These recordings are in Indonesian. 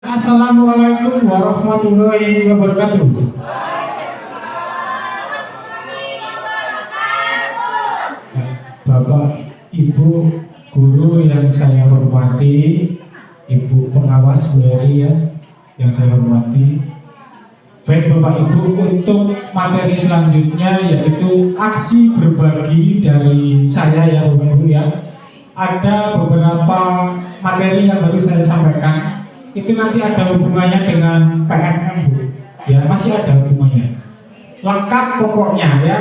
Assalamualaikum warahmatullahi wabarakatuh. Bapak, Ibu, guru yang saya hormati, Ibu pengawas WRI yang saya hormati. Baik Bapak Ibu, untuk materi selanjutnya yaitu aksi berbagi dari saya ya Bapak Ibu ya. Ada beberapa materi yang baru saya sampaikan. Itu nanti ada hubungannya dengan PNM Bu. Ya, masih ada hubungannya. Lengkap pokoknya ya.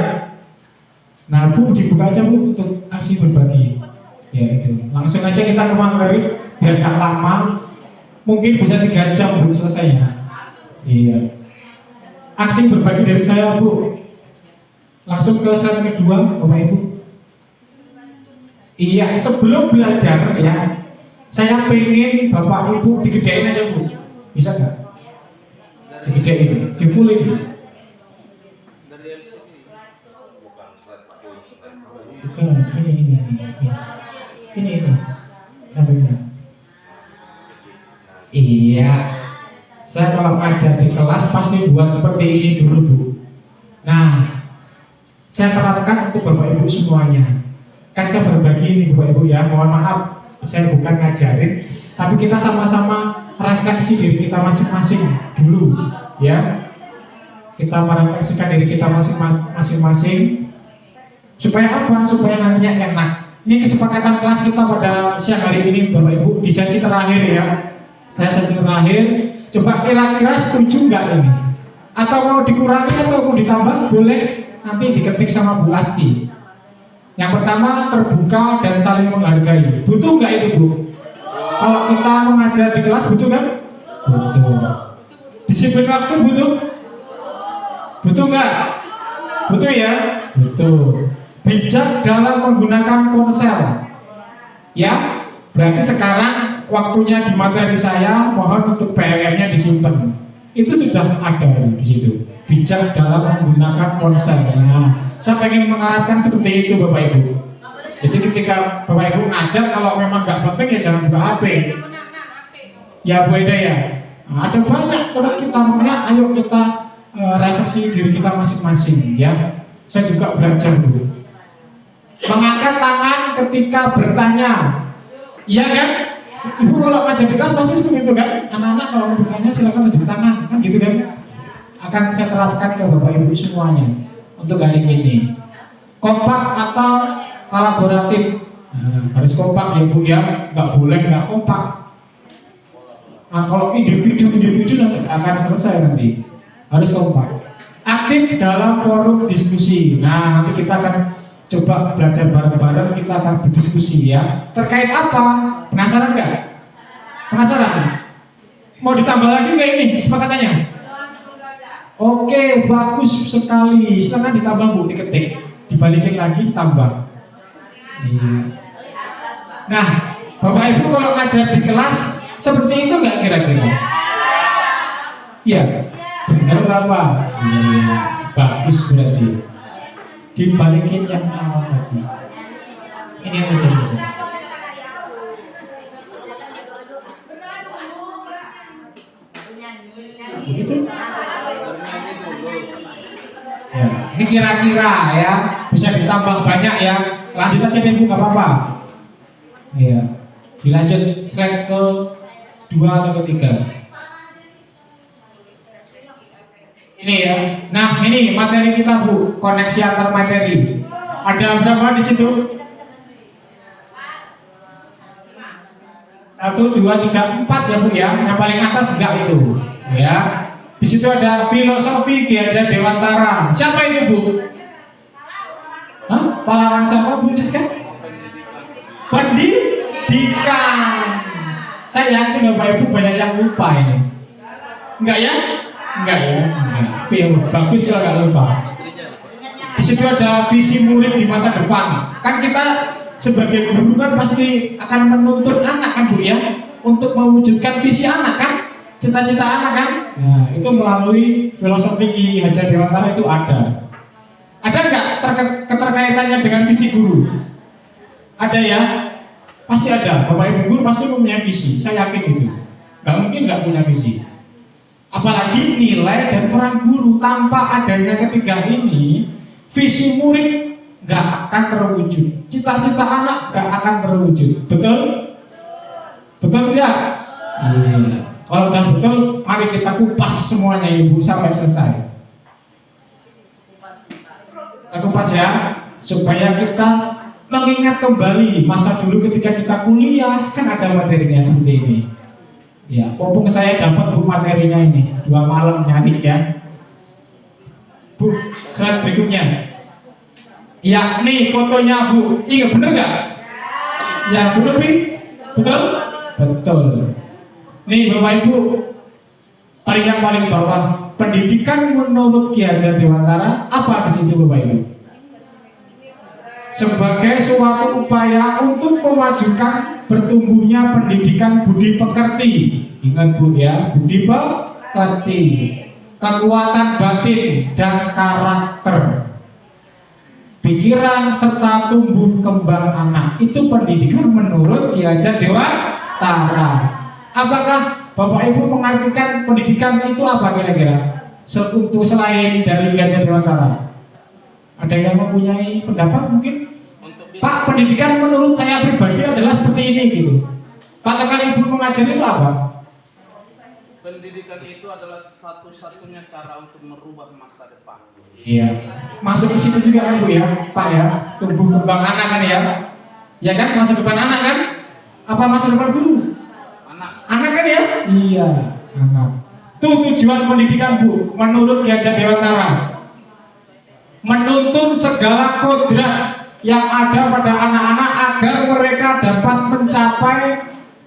Nah Bu, dibuka aja Bu untuk aksi berbagi. Ya itu. Langsung aja kita ke materi biar gak lama. Mungkin bisa 3 jam Bu selesainya. Iya. Aksi berbagi dari saya Bu. Langsung ke slide kedua Bapak Ibu. Iya, sebelum belajar ya, saya pengen Bapak Ibu digedein aja Bu. Bisa nggak? Digedein, difullin. Bukan, ini. Apa ini? Iya. Saya kalau ngajar di kelas pasti buat seperti ini dulu Bu. Nah, saya terapkan untuk Bapak Ibu semuanya. Kan saya berbagi ini Bapak Ibu ya, mohon maaf saya bukan ngajarin, tapi kita sama-sama refleksi diri kita masing-masing dulu ya. Kita merefleksikan diri kita masing-masing supaya apa? Supaya nantinya enak. Ini kesepakatan kelas kita pada siang hari ini Bapak Ibu di sesi terakhir ya. Saya sesi terakhir. Coba kira-kira setuju nggak ini? Atau mau dikurangi atau mau ditambah? Boleh nanti diketik sama Bu Asti. Yang pertama, terbuka dan saling menghargai. Butuh nggak itu Bu? Kalau kita mengajar di kelas butuh kan? Butuh. Disiplin waktu butuh? Butuh nggak? Butuh ya? Butuh. Bijak dalam menggunakan ponsel. Ya, berarti sekarang waktunya di materi saya, mohon untuk PLN-nya disimpan. Itu sudah ada di situ. Bijak dalam menggunakan ponsel. Nah, saya ingin mengarahkan seperti itu Bapak Ibu. Jadi ketika Bapak Ibu ngajar, kalau memang nggak penting ya jangan buka HP. Ya Bu Eda ya. Nah, ada banyak kalau kita melihat, ayo kita refleksi diri kita masing-masing ya. Saya juga belajar dulu. Mengangkat tangan ketika bertanya. Iya kan? Ibu kalau ngajar di kelas pasti seperti itu kan? Anak-anak kalau bertanya silakan tunjuk tangan, kan gitu kan? Akan saya terapkan ke Bapak Ibu semuanya untuk hari ini. Kompak atau kolaboratif? Nah, harus kompak ya Bu ya, nggak boleh nggak kompak. Nah, kalau individu nanti akan selesai nanti. Harus kompak. Aktif dalam forum diskusi. Nah, nanti kita akan coba belajar bareng-bareng, kita akan berdiskusi ya. Terkait apa? Penasaran nggak? Penasaran? Mau ditambah lagi nggak ini kesepakatannya? Oke, bagus sekali. Silakan ditambah Bu, diketik, dibalikin lagi, tambah. Nah, Bapak Ibu kalau ngajar di kelas seperti itu nggak kira-kira? Iya, benar apa? Bagus berarti. Dibalikin yang awal tadi. Ini aja. Begitu? Ya, ini kira-kira ya, bisa ditambah banyak ya. Lanjut aja deh Bu, nggak apa-apa. Ya, dilanjut slide ke 2 atau ke 3. Ini ya. Nah, ini materi kita Bu, koneksi antar materi. Ada berapa di situ? 1, 2, 3, 4 ya Bu ya. Yang paling atas enggak itu. Ya. Di situ ada filosofi Ki Hajar Dewantara. Siapa itu Bu? Hah? Pahlawan siapa Bu Rizka? Pendidikan. Saya yakin Bapak Ibu banyak yang lupa ini. Enggak ya? Enggak ya? Enggak. Bagus kalau nggak lupa. Di situ ada visi murid di masa depan. Kan kita sebagai guru kan pasti akan menuntut anak kan Bu ya, untuk mewujudkan visi anak kan, cita-cita anak kan. Nah, itu melalui filosofi Ki Hajar Dewantara itu ada. Ada nggak keterkaitannya dengan visi guru? Ada ya? Pasti ada. Bapak Ibu guru pasti mempunyai visi. Saya yakin itu. Nggak mungkin nggak punya visi. Apalagi nilai dan peran guru. Tanpa adanya ketiga ini, visi murid nggak akan terwujud, cita-cita anak nggak akan terwujud. Betul? Betul tidak? Iya. Kalau udah betul, mari kita kupas semuanya ibu sampai selesai. Kita kupas ya, supaya kita mengingat kembali masa dulu ketika kita kuliah, kan ada materinya seperti ini. Ya, mumpung saya dapat bu materinya ini 2 malam nyari ya. Bu, slide berikutnya. Ya, nih fotonya bu. Iya bener nggak? Ya, bu lebih betul? Betul. Nih bapak ibu, yang paling bawah, pendidikan menurut Ki Hajar Dewantara apa di situ bapak ibu? Sebagai suatu upaya untuk memajukan bertumbuhnya pendidikan budi pekerti. Ingat bu ya, budi pekerti, kekuatan batin dan karakter, pikiran serta tumbuh kembang anak. Itu pendidikan menurut Ki Hajar Dewantara. Apakah bapak ibu mengartikan pendidikan itu apa kira-kira? Untuk selain dari Ki Hajar Dewantara, ada yang mempunyai pendapat mungkin? Pak, pendidikan menurut saya pribadi adalah seperti ini gitu. Katakan ibu mengajari itu apa? Pendidikan itu adalah satu-satunya cara untuk merubah masa depan. Iya. Masuk ke situ juga kan bu ya, Pak ya. Tumbuh kembang anak kan ya. Ya kan, masa depan anak kan? Apa masa depan guru? Anak kan ya? Iya, anak. Itu tujuan pendidikan bu, menurut Ki Hajar Dewantara. Menuntun segala kodrat yang ada pada anak-anak agar mereka dapat mencapai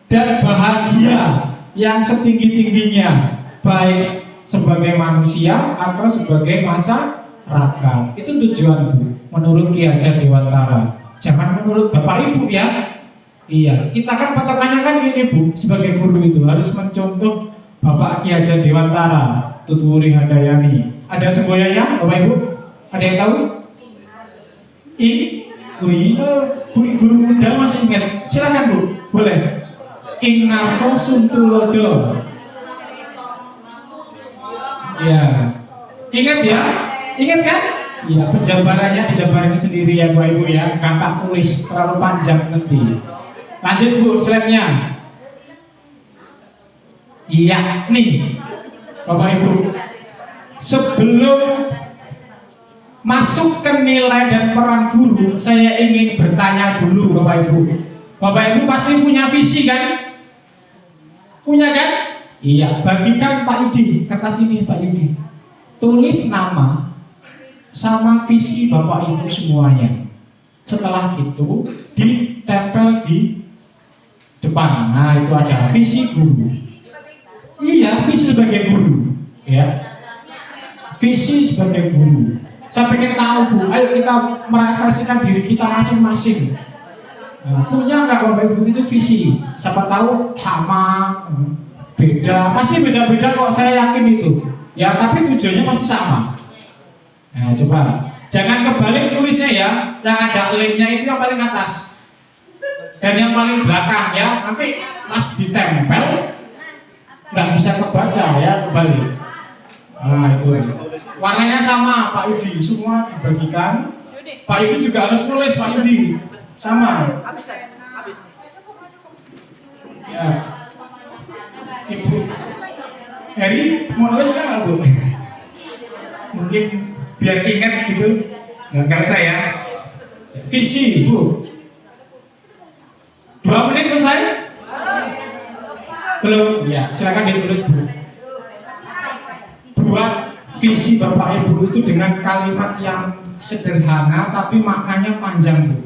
dan bahagia yang setinggi-tingginya, baik sebagai manusia atau sebagai masyarakat. Itu tujuan bu, menurut Ki Hajar Dewantara. Jangan menurut bapak ibu ya. Iya, kita kan patokannya kan ini bu, sebagai guru itu harus mencontoh Bapak Ki Hajar Dewantara, Tutwuri Handayani. Ada semboyannya bapak ibu? Ada yang tahu? Bu guru muda masih ingat? Silakan bu, boleh. Innaso Suntulodo. Ya, ingat ya? Ingat kan? Iya, penjabarannya dijabarin sendiri ya bu ibu ya. Kakak tulis terlalu panjang nanti. Lanjut bu, slide-nya. Iya, nih bapak ibu, sebelum masuk ke nilai dan peran guru, saya ingin bertanya dulu bapak ibu. Bapak ibu pasti punya visi kan? Punya kan? Iya, bagikan Pak Yudi kertas ini Pak Yudi. Tulis nama sama visi bapak ibu semuanya. Setelah itu ditempel di depan. Nah itu ada visi guru. Iya, visi sebagai guru. Ya, visi sebagai guru. Saya pengen tahu bu, ayo kita merefleksikan diri kita masing-masing. Nah, punya nggak bapak ibu itu visi? Siapa tahu sama, beda, pasti beda-beda kok, saya yakin itu. Ya, tapi tujuannya pasti sama. Nah, coba, jangan kebalik tulisnya ya. Yang ada linknya itu yang paling atas dan yang paling belakang ya. Nanti pas ditempel nggak bisa kebaca ya, kembali. Nah itu warnanya sama Pak Yudi, semua dibagikan. Pak Yudi juga harus tulis Pak Yudi sama. Ya, Ibu Heri mau nulis kan bu? Mungkin biar ingat gitu. Nggak usah ya. Visi bu. 2 menit selesai? Belum? Ya, silakan ditulis bu. Buat visi bapak ibu itu dengan kalimat yang sederhana tapi maknanya panjang bu.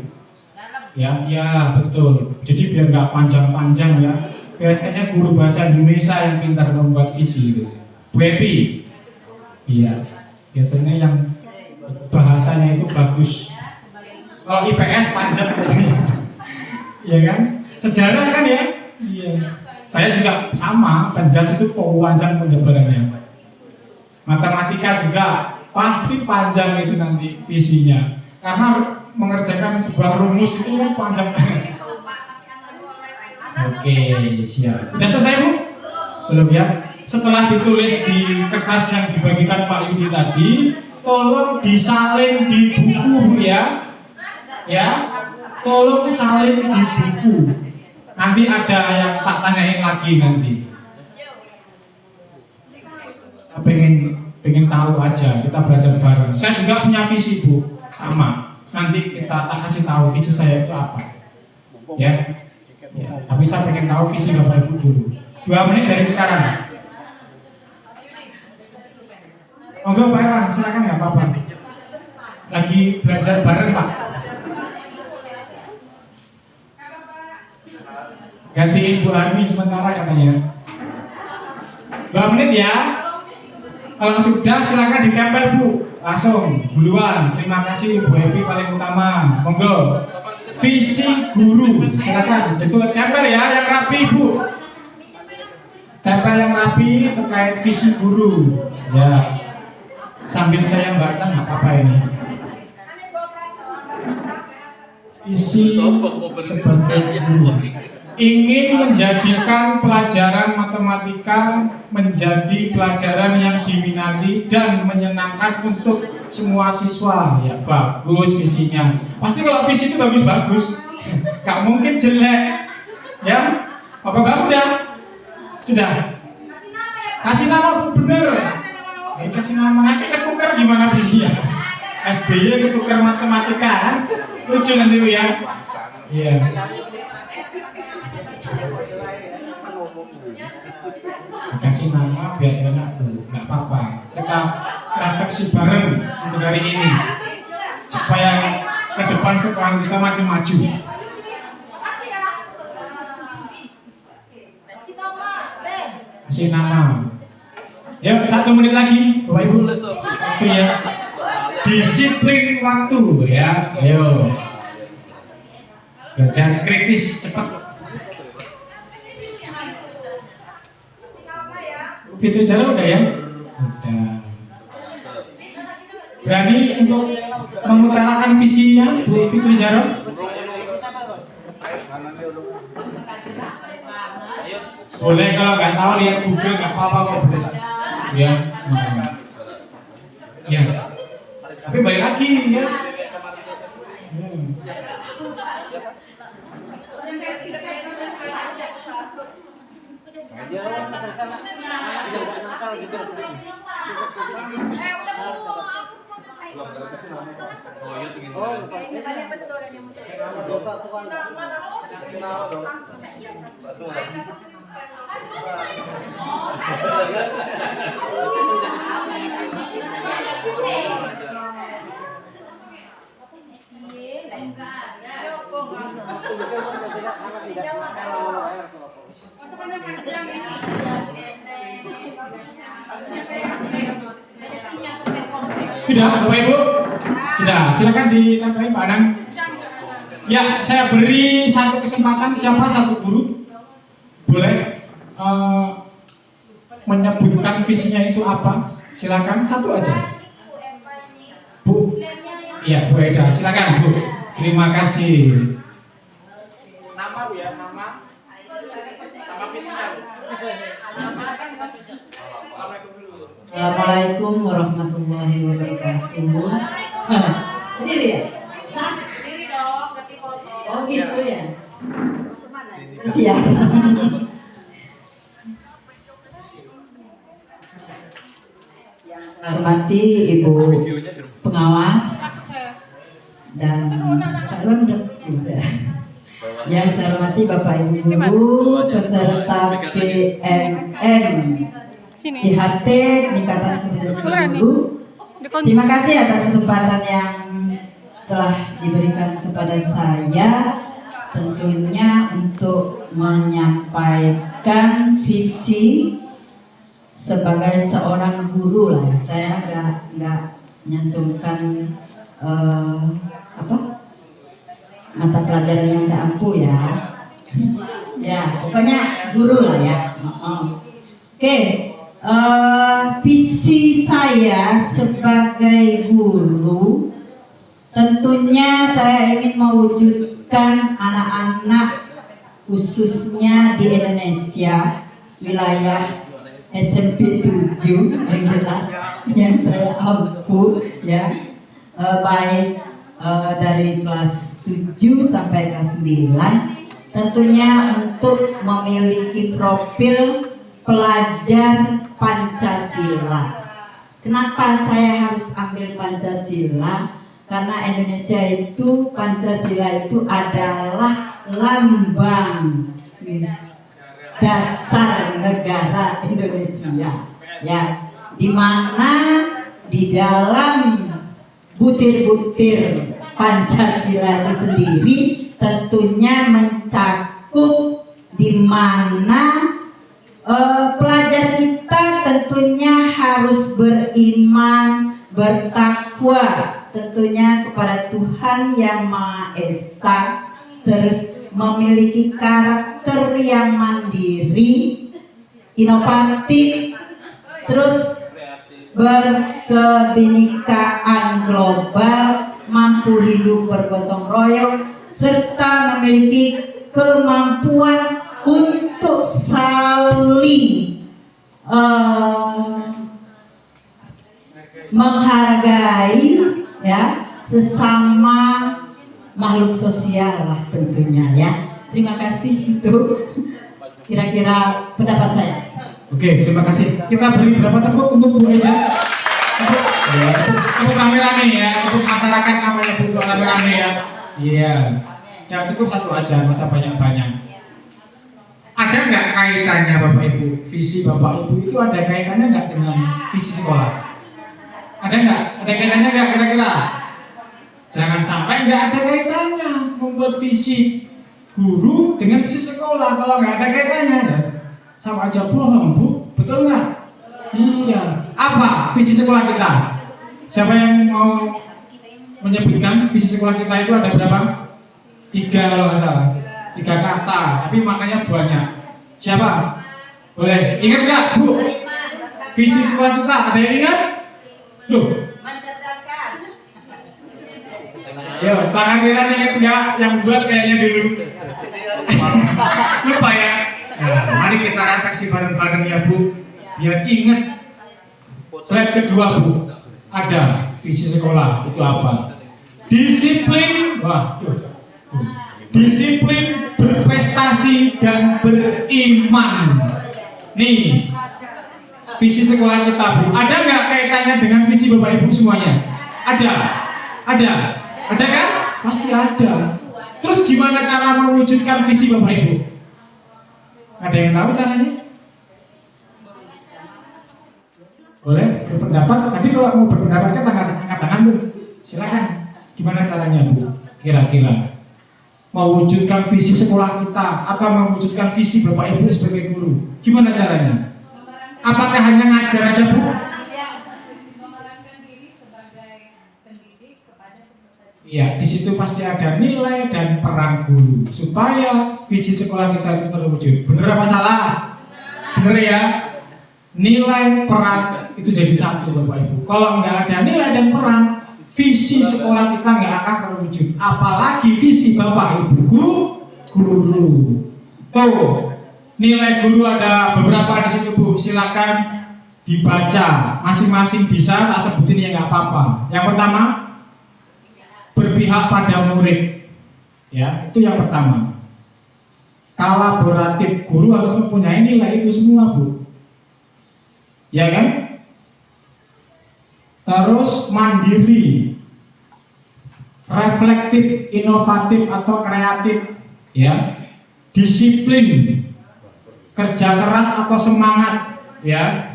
Ya, ya betul. Jadi biar nggak panjang-panjang ya. Biasanya guru bahasa Indonesia yang pintar membuat visi itu. Bu Epi. Iya. Biasanya yang bahasanya itu bagus. Kalau IPS panjang biasanya. Iya kan? Sejarah kan ya? Iya. Saya juga sama, penjas itu panjang penjabarannya. Matematika juga pasti panjang itu nanti visinya. Karena mengerjakan sebuah rumus itu kan panjang banget. Oke, siap. Sudah selesai bu? Belum ya? Setelah ditulis di kertas yang dibagikan Pak Yudi tadi, tolong disalin di buku ya. Ya, tolong salin di buku. Nanti ada yang tak tanyain lagi nanti. Saya pengen tahu aja, kita belajar bareng. Saya juga punya visi Bu, sama. Nanti kita tak kasih tahu visi saya itu apa. Ya, tapi saya pengen tahu visi Bapak Ibu dulu. 2 menit dari sekarang. Monggo Pak Iwan, silakan nggak apa-apa. Lagi belajar bareng Pak. Gantiin Bu Armi sementara katanya. 2 menit ya. Kalau sudah silakan ditempel Bu. Langsung duluan. Terima kasih Bu Evi paling utama. Monggo. Visi guru. Silakan. Itu tempel ya yang rapi Bu. Tempel yang rapi terkait visi guru. Ya. Sambil saya baca nggak apa-apa ini. Visi sebagai guru. Ingin menjadikan pelajaran matematika menjadi pelajaran yang diminati dan menyenangkan untuk semua siswa. Ya bagus visinya. Pasti kalau visi itu bagus-bagus, gak mungkin jelek. Ya, apa udah? Sudah. Kasih nama bener. Kasih nama nanti ketukar gimana visinya? SBY ketukar matematika kan? Lucu nanti ya. Iya. Kasih nama biar enak Bu, nggak apa-apa. Kita refleksi bareng untuk hari ini supaya ke depan sekolah kita makin maju. Kasih nama. Yuk 1 menit lagi, Bapak Ibu. Waktu ya. Disiplin waktu ya. Ayo. Belajar kritis cepat. Fitri Jaro udah ya? Udah. Berani untuk mengutarakan visinya Bu Fitri Jaro? Boleh kalau nggak tahu lihat Google nggak apa-apa kok boleh. Ya. Ya. Tapi balik lagi ya. Sudah, Bapak Ibu? Sudah, silakan ditambahin Pak Anang. Ya, saya beri satu kesempatan, siapa satu guru boleh menyebutkan visinya itu apa? Silakan satu aja. Bu, iya Bu Eda, silakan Bu. Terima kasih. Nama Bu ya, nama visinya Bu. Assalamualaikum warahmatullahi wabarakatuh. Sendiri ya? Sendiri dong, ketik foto. Oh gitu ya. Siap. Yang saya hormati Ibu pengawas dan Pak Londek juga. Yang saya hormati Bapak Ibu guru peserta PMM IHT Peningkatan Kompetensi Guru. Terima kasih atas kesempatan yang telah diberikan kepada saya, tentunya untuk menyampaikan visi sebagai seorang guru lah. Saya nggak nyantumkan mata pelajaran yang saya ampu ya. Ya pokoknya guru lah ya. Oke. Visi saya sebagai guru, tentunya saya ingin mewujudkan anak-anak khususnya di Indonesia wilayah SMP 7 yang jelas yang saya ampu ya, baik dari kelas 7 sampai kelas 9 tentunya untuk memiliki profil pelajar Pancasila. Kenapa saya harus ambil Pancasila? Karena Indonesia itu, Pancasila itu adalah lambang dasar negara Indonesia ya, di mana di dalam butir-butir Pancasila itu sendiri tentunya mencakup di mana pelajar kita tentunya harus beriman, bertakwa tentunya kepada Tuhan Yang Maha Esa, terus memiliki karakter yang mandiri, inovatif, terus berkebinekaan global, mampu hidup bergotong royong, serta memiliki kemampuan untuk saling menghargai ya sesama makhluk sosial lah tentunya ya. Terima kasih, itu kira-kira pendapat saya. Oke, terima kasih. Kita beri berapa tepuk untuk Bu Eja? Untuk rame-rame ya, untuk masyarakat namanya Bu, rame-rame ya. Iya. Ya cukup satu aja, masa banyak-banyak. Ada nggak kaitannya Bapak Ibu? Visi Bapak Ibu itu ada kaitannya nggak dengan visi sekolah? Ada nggak? Ada kaitannya nggak kira-kira? Jangan sampai nggak ada kaitannya membuat visi guru dengan visi sekolah. Kalau nggak ada kaitannya ya sama aja bohong, Bu. Betul nggak? Iya. Apa visi sekolah kita? Siapa yang mau menyebutkan visi sekolah kita itu ada berapa? 3 kalau nggak salah. 3 kata, tapi maknanya banyak. Siapa? Boleh. Ingat nggak, Bu? Visi sekolah kita ada yang ingat? Loh. Mencerdaskan. Yo, tangan kalian ingat nggak yang buat kayaknya dulu? Lupa ya. Nah, mari kita refleksi bareng-bareng ya Bu, biar ingat. Slide kedua Bu, ada visi sekolah itu apa? Disiplin, wah, disiplin, berprestasi dan beriman. Nih, visi sekolah kita Bu. Ada nggak kaitannya dengan visi Bapak Ibu semuanya? Ada kan? Pasti ada. Terus gimana cara mewujudkan visi Bapak Ibu? Ada yang tahu caranya? Boleh berpendapat? Nanti kalau mau berpendapat kan angkat tangan Bu. Silakan. Gimana caranya Bu? Kira-kira mewujudkan visi sekolah kita atau mewujudkan visi Bapak Ibu sebagai guru? Gimana caranya? Apakah hanya ngajar aja Bu? Memerankan diri sebagai pendidik kepada peserta. Iya, di situ pasti ada nilai dan peran guru supaya visi sekolah kita itu terwujud. Bener apa salah? Bener ya. Nilai peran itu jadi satu Bapak Ibu. Kalau nggak ada nilai dan peran, visi sekolah kita nggak akan terwujud. Apalagi visi Bapak Ibu guru. Tuh, nilai guru ada beberapa di situ Bu. Silakan dibaca. Masing-masing bisa, tak sebutin ya nggak apa-apa. Yang pertama, berpihak pada murid. Ya, itu yang pertama. Kolaboratif, guru harus mempunyai nilai itu semua Bu. Ya kan? Terus mandiri, reflektif, inovatif atau kreatif, ya. Disiplin, kerja keras atau semangat, ya.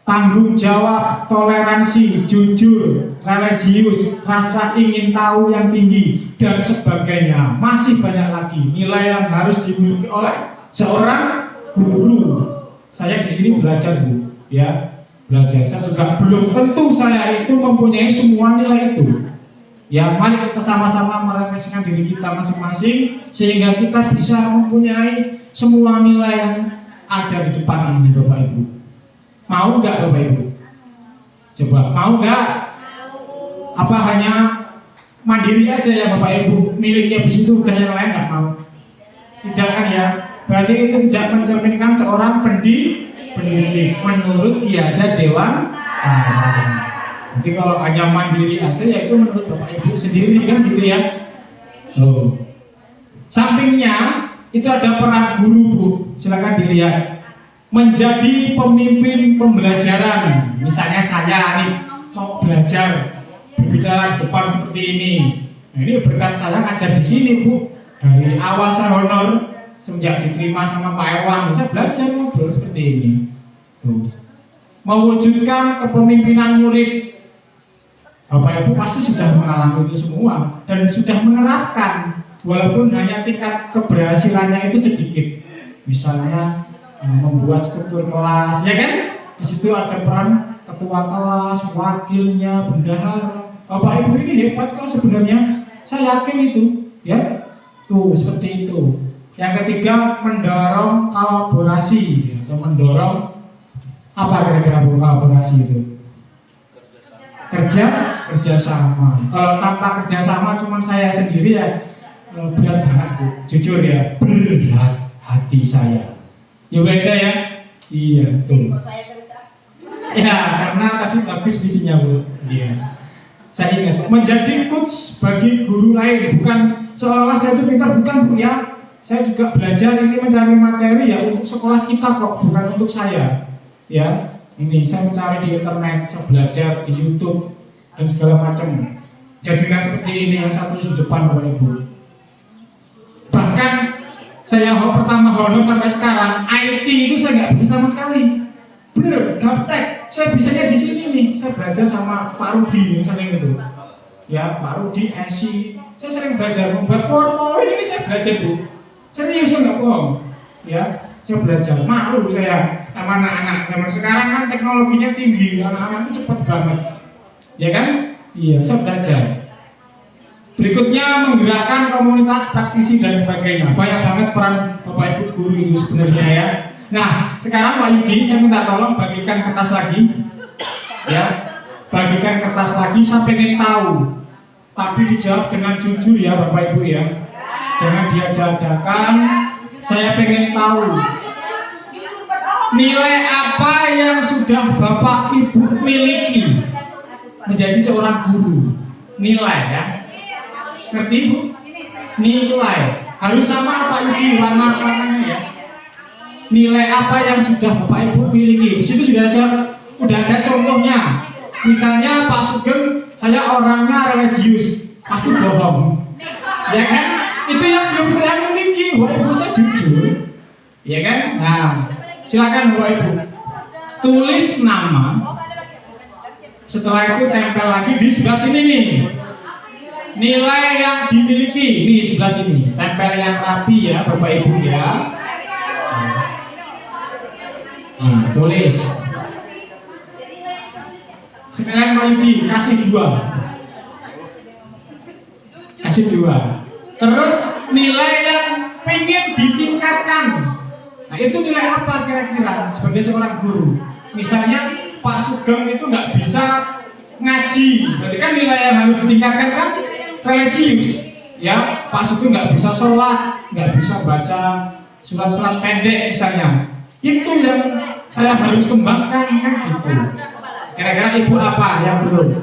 Tanggung jawab, toleransi, jujur, religius, rasa ingin tahu yang tinggi dan sebagainya. Masih banyak lagi nilai yang harus dimiliki oleh seorang guru. Saya di sini belajar Bu, ya. Belajar. Saya juga belum tentu saya itu mempunyai semua nilai itu. Ya, mari kita sama-sama merefleksikan diri kita masing-masing sehingga kita bisa mempunyai semua nilai yang ada di depan ini, Bapak Ibu. Mau nggak Bapak Ibu? Coba, mau nggak? Apa hanya mandiri aja ya Bapak Ibu? Miliknya di situ udah yang lain nggak mau? Tidak kan ya? Berarti itu tidak mencerminkan seorang pendidik menurut Ki Hajar Dewan. Jadi kalau hanya mandiri aja ya itu menurut Bapak Ibu sendiri kan gitu ya. Sampingnya itu ada peran guru Bu, silakan dilihat. Menjadi pemimpin pembelajaran. Misalnya saya nih mau belajar berbicara di depan seperti ini. Nah, ini berkat saya ngajar di sini Bu. Dari awal saya honor semenjak diterima sama Pak Erwan, saya belajar ngobrol seperti ini. Mewujudkan kepemimpinan murid. Bapak Ibu pasti sudah mengalami itu semua dan sudah menerapkan, walaupun hanya tingkat keberhasilannya itu sedikit. Misalnya membuat struktur kelas, ya kan? Di situ ada peran ketua kelas, wakilnya, bendahara. Bapak Ibu ini hebat kok sebenarnya. Saya yakin itu, ya. Tuh seperti itu. Yang ketiga, mendorong kolaborasi atau mendorong apa kira-kira kolaborasi itu? Kerjasama. Kalau tanpa kerjasama cuma saya sendiri ya berat banget Bu. Jujur ya, berat hati saya. Ya beda ya. Iya tuh. Ya karena tadi bagus visinya Bu. Iya. Saya ingat menjadi coach bagi guru lain, bukan seolah-olah saya itu pintar, bukan Bu ya. Saya juga belajar ini mencari materi ya untuk sekolah kita kok, bukan untuk saya. Ya. Ini saya mencari di internet, saya belajar di YouTube dan segala macam. Jadilah seperti ini yang satu di depan Bapak Ibu. Bahkan saya pertama honor sampai sekarang, IT itu saya nggak bisa sama sekali. Bener, gaptek. Saya bisanya di sini nih. Saya belajar sama Pak Rudi misalnya gitu. Ya, Pak Rudi, Esi. Saya sering belajar membuat PowerPoint ini saya belajar Bu. Serius nggak bohong. Ya, saya belajar. Malu saya sama anak-anak zaman sekarang kan teknologinya tinggi, anak-anak itu cepat banget, ya kan? Iya, saya belajar. Berikutnya menggerakkan komunitas praktisi dan sebagainya. Banyak banget peran Bapak Ibu guru itu sebenarnya ya. Nah, sekarang Pak Yudi, saya minta tolong bagikan kertas lagi, ya, bagikan kertas lagi. Saya pengen tahu, tapi dijawab dengan jujur ya Bapak Ibu ya. Jangan diada-adakan. Saya pengen tahu. Nilai apa yang sudah Bapak Ibu miliki menjadi seorang guru? Nilai ya. Ngerti Bu? Nilai. Harus sama Pak Yudi warna-warnanya ya. Nilai apa yang sudah Bapak Ibu miliki? Di situ sudah ada contohnya. Misalnya Pak Sugeng, saya orangnya religius, pasti bohong. Ya kan? Itu yang belum saya miliki. Bapak Ibu saya jujur. Ya kan? Nah, silakan Bapak Ibu tulis nama. Setelah itu tempel lagi di sebelah sini nih. Nilai yang dimiliki nih sebelah sini. Tempel yang rapi ya Bapak Ibu ya. Nah, tulis. Sekalian Pak Yudi kasih 2. Kasih 2. Terus nilai yang pengen ditingkatkan. Nah itu nilai apa kira-kira sebagai seorang guru? Misalnya Pak Sugeng itu nggak bisa ngaji, berarti kan nilai yang harus ditingkatkan kan religius. Ya Pak Sugeng nggak bisa sholat, nggak bisa baca surat-surat pendek misalnya. Itu yang saya harus kembangkan kan gitu. Kira-kira Ibu apa yang belum?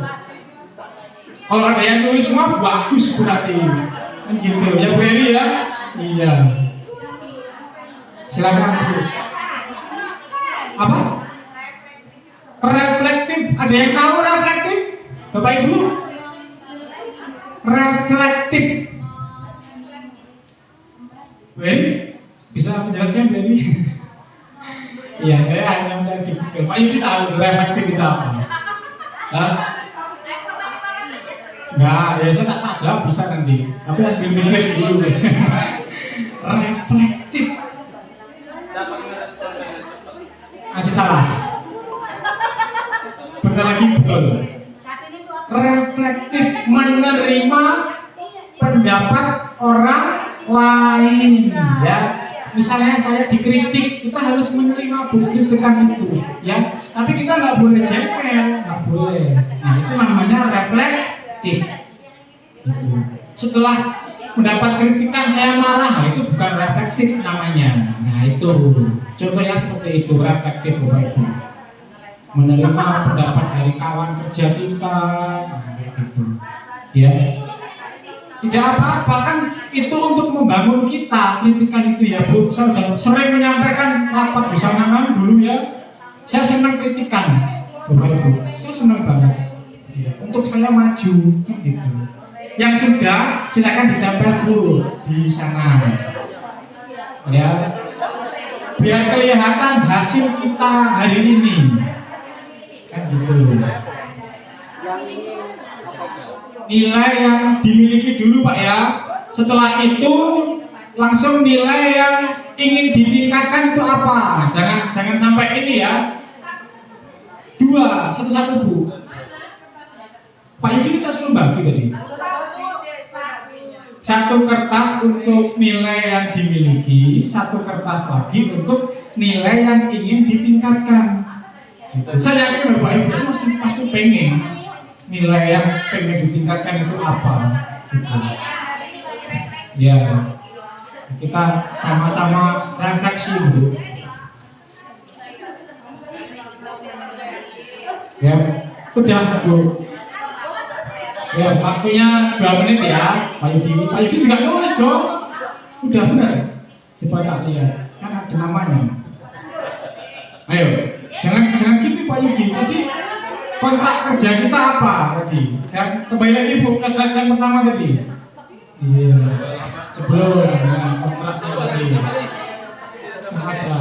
Kalau ada yang tulis semua bagus berarti. Kan gitu ya Bu Eri ya. Iya. Silakan Bu. Apa? Reflektif. Ada yang tahu reflektif? Bapak Ibu? Reflektif. Bu Eri bisa menjelaskan Bu Eri? Iya, saya hanya mencari di Google. Pak Yudi tahu reflektif itu apa? Hah? Enggak, ya saya tak jawab bisa nanti. Tapi ambil mikir dulu. Reflektif. Dapat merespon dengan cepat. Masih salah. Bentar lagi betul. Reflektif menerima pendapat orang lain. Ya, misalnya saya dikritik, kita harus menerima kritikan itu. Ya, tapi kita nggak boleh jengkel, nggak boleh. Nah itu namanya reflektif. Setelah mendapat kritikan saya marah, nah, itu bukan reflektif namanya. Nah itu contohnya seperti itu, reflektif Bapak Ibu. Menerima pendapat dari kawan kerja kita, nah, kayak gitu. Ya, tidak apa-apa kan itu untuk membangun kita, kritikan itu ya Bu. Saya sudah sering menyampaikan rapat bersama kan dulu ya. Saya senang kritikan, Bapak Ibu. Saya senang banget. Ya, untuk saya maju, kan gitu. Yang sudah silakan ditempel dulu di sana. Ya, biar kelihatan hasil kita hari ini. Kan gitu. Nilai yang dimiliki dulu Pak ya. Setelah itu langsung nilai yang ingin ditingkatkan itu apa? Jangan sampai ini ya. Dua, satu-satu Bu. Pak Yudi kita suruh bagi tadi. Satu kertas untuk nilai yang dimiliki, satu kertas lagi untuk nilai yang ingin ditingkatkan. Saya yakin Bapak Ibu pasti pengen nilai yang pengen ditingkatkan itu apa. Gitu. Ya, kita sama-sama refleksi dulu. Ya, udah Bu. Ya, waktunya 2 menit ya, Pak Yudi. Pak Yudi juga nulis dong. Udah benar. Coba tak lihat, kan ada namanya. Ayo, jangan gitu Pak Yudi. Tadi kontrak kerja kita apa tadi? Ya, kembali lagi Bu ke slide yang pertama tadi. Iya. Sebelum kontraknya tadi. Apa?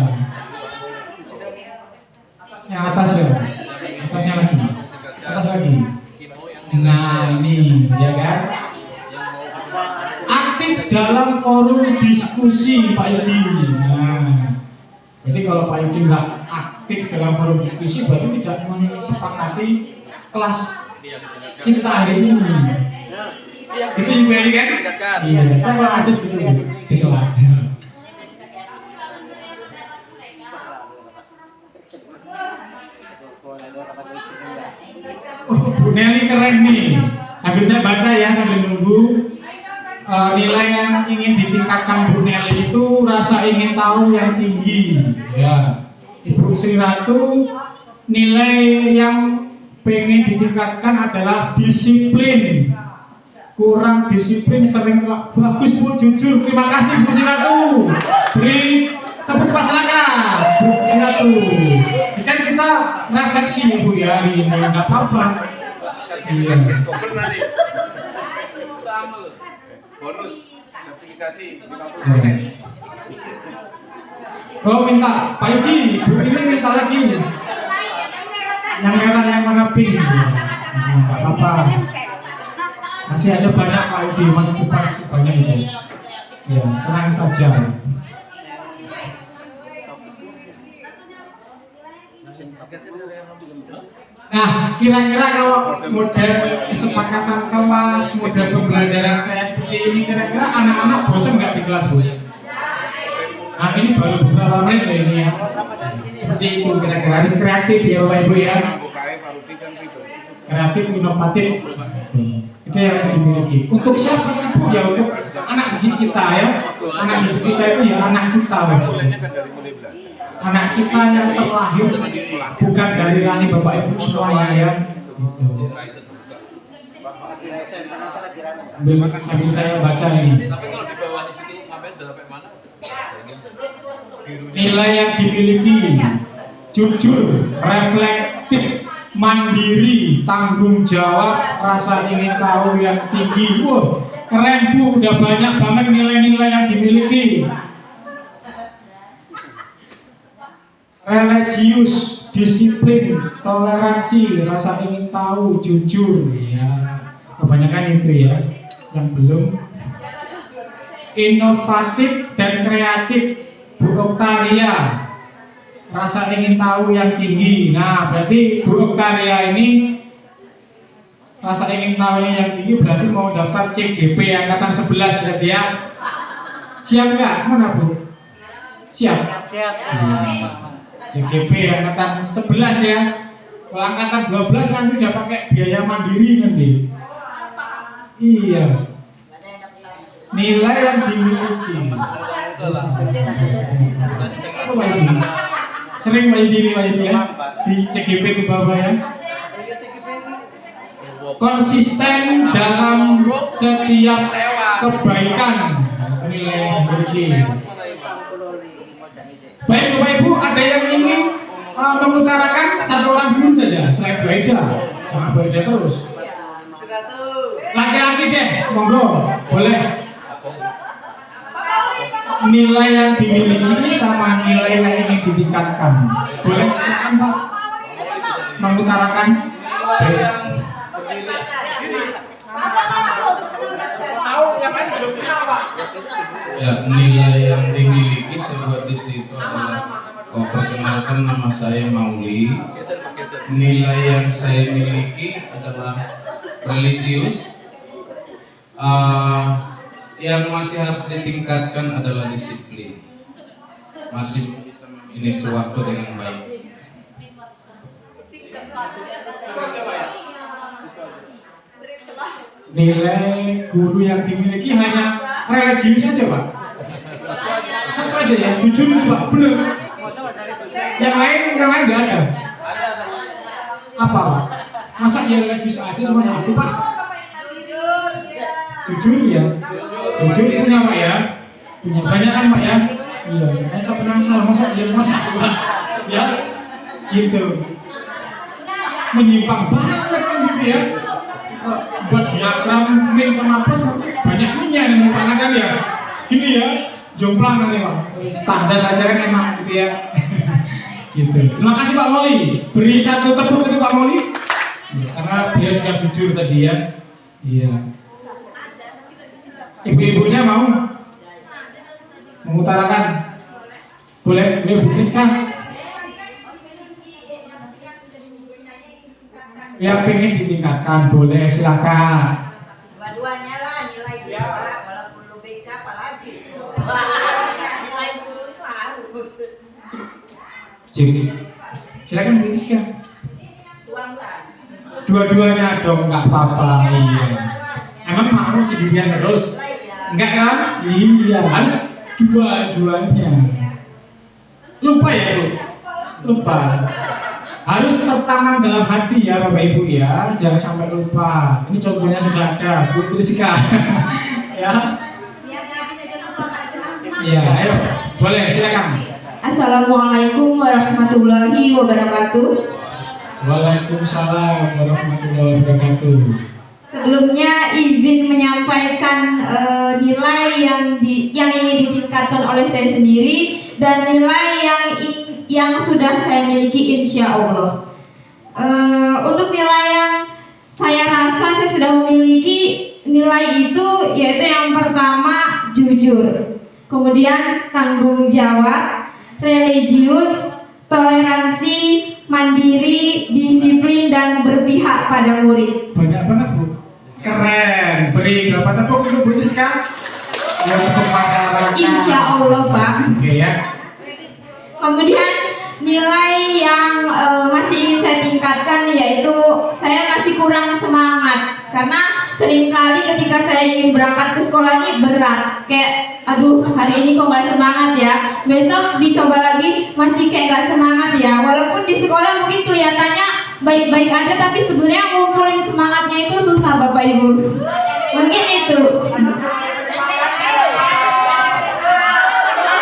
Yang atas ya. Atasnya lagi. Atas lagi. Nah ini ya kan, aktif dalam forum diskusi Pak Yudi. Nah, jadi kalau Pak Yudi nggak aktif dalam forum diskusi berarti tidak menyepakati kelas kita hari ini. Itu juga ini kan? Iya, saya mau aja gitu di kelas. Oh, Bu Nelly keren nih. Sambil saya baca ya, sambil nunggu. Nilai yang ingin ditingkatkan Bu Nelly itu rasa ingin tahu yang tinggi. Ya, Ibu Sri Ratu nilai yang pengen ditingkatkan adalah disiplin. Kurang disiplin, sering bagus Bu, jujur. Terima kasih Bu Sri Ratu. Beri tepuk pasangan Bu Sri Ratu. Kan kita refleksi Bu ya hari ini, nggak apa-apa. Iya. Sama loh. Bonus sertifikasi 50%. Oh minta Pak Yudi, Bu ini minta lagi. Yang merah, yang mana pink? Nggak apa-apa. Masih aja banyak Pak Yudi, masih cepat banyak itu. Ya, tenang saja. Nah, kira-kira kalau model kesepakatan kelas, model pembelajaran saya seperti ini, kira-kira anak-anak bosan nggak di kelas Bu? Nah, ini baru beberapa menit ya ini ya. Seperti itu kira-kira, harus kreatif ya Bapak Ibu ya. Kreatif, inovatif. Itu yang harus dimiliki. Untuk siapa sih Bu? Ya untuk anak didik kita ya. Anak didik kita itu ya anak kita. Anak kita yang terlahir bukan dari rahim Bapak Ibu semuanya ya. Sambil saya baca ini. Tapi kalau di bawah situ ngapain udah sampai mana? Nilai yang dimiliki jujur, reflektif, mandiri, tanggung jawab, rasa ingin tahu yang tinggi. Wah, keren Bu, udah banyak banget nilai-nilai yang dimiliki. Religius, disiplin, toleransi, rasa ingin tahu, jujur, ya kebanyakan itu ya. Yang belum, inovatif dan kreatif, Bu Oktaria, rasa ingin tahu yang tinggi. Nah berarti Bu Oktaria ini rasa ingin tahu yang tinggi berarti mau daftar CGP angkatan 11 berarti ya. Siap nggak? Mana Bu? Siap? Siap. CGP angkatan 11 ya. Kalau angkatan 12 nanti udah pakai biaya mandiri nanti. Iya. nilai yang dimiliki. Muda lah. Apa Pak Yudi? Sering Pak Yudi ya di CGP ke bawah ya. Konsisten dalam setiap kebaikan nilai yang dimiliki. Baik Bapak Ibu, ada yang ingin mengutarakan satu orang dulu saja selain Bu Eda, jangan Bu Eda terus. Laki-laki deh, monggo, boleh. Nilai yang dimiliki sama nilai yang ingin ditingkatkan, boleh silakan Pak mengutarakan. Ya, nilai yang dimiliki seperti situ adalah perkenalkan nama saya Mauli. Nilai yang saya miliki adalah religius. Yang masih harus ditingkatkan adalah disiplin. Masih bisa memanage waktu dengan baik. Nilai guru yang dimiliki hanya religius saja Pak. Satu aja ya, jujur itu Pak, benar. Yang lain nggak ada. Apa Pak? Masa ya religius aja cuma satu Pak? Jujur ya. Jujur punya Pak ya. Punya banyak kan Pak ya. Iya, saya penasaran masa ya cuma satu Pak. Ya, gitu. Menyimpang banget kan gitu ya. Buat diagram mix sama plus banyak minyak nih karena kan ya gini ya jomplang nanti Pak, standar aja kan enak gitu ya. Gitu. Terima kasih Pak Moli, beri satu tepuk untuk Pak Moli ya, karena dia sudah jujur tadi ya. Iya. Ibu-ibunya mau mengutarakan, boleh buktikan yang pengen ditingkatkan, boleh silakan. Dua-duanya lah nilai dua, walaupun lu BK apalagi. Nilai guru itu harus. Jadi, silakan buktikan. Tuangkan. Dua-duanya dong, nggak apa-apa. Iya. Emang mau sendirian terus? Enggak kan? Iya, harus dua-duanya. Lupa ya Bu? Lupa. Harus tertanam dalam hati ya Bapak Ibu ya, jangan sampai lupa. Ini contohnya sudah ada, Bu Triska. Ya. Iya, ayo, boleh silakan. Assalamualaikum warahmatullahi wabarakatuh. Waalaikumsalam warahmatullahi wabarakatuh. Sebelumnya izin menyampaikan nilai yang ingin ditingkatkan oleh saya sendiri dan nilai yang sudah saya miliki insya Allah. Untuk nilai yang saya rasa saya sudah memiliki nilai itu yaitu yang pertama jujur, kemudian tanggung jawab, religius, toleransi, mandiri, disiplin dan berpihak pada murid. Banyak banget Bu, keren. Beri berapa tepuk untuk Bu Triska? Ya, untuk masyarakat. Insya Allah Pak. Oke ya. Kemudian nilai yang masih ingin saya tingkatkan yaitu saya masih kurang semangat karena seringkali ketika saya ingin berangkat ke sekolah ini berat, kayak aduh hari ini kok nggak semangat ya, besok dicoba lagi masih kayak nggak semangat ya, walaupun di sekolah mungkin kelihatannya baik-baik aja tapi sebenarnya ngumpulin semangatnya itu susah Bapak Ibu. Mungkin itu.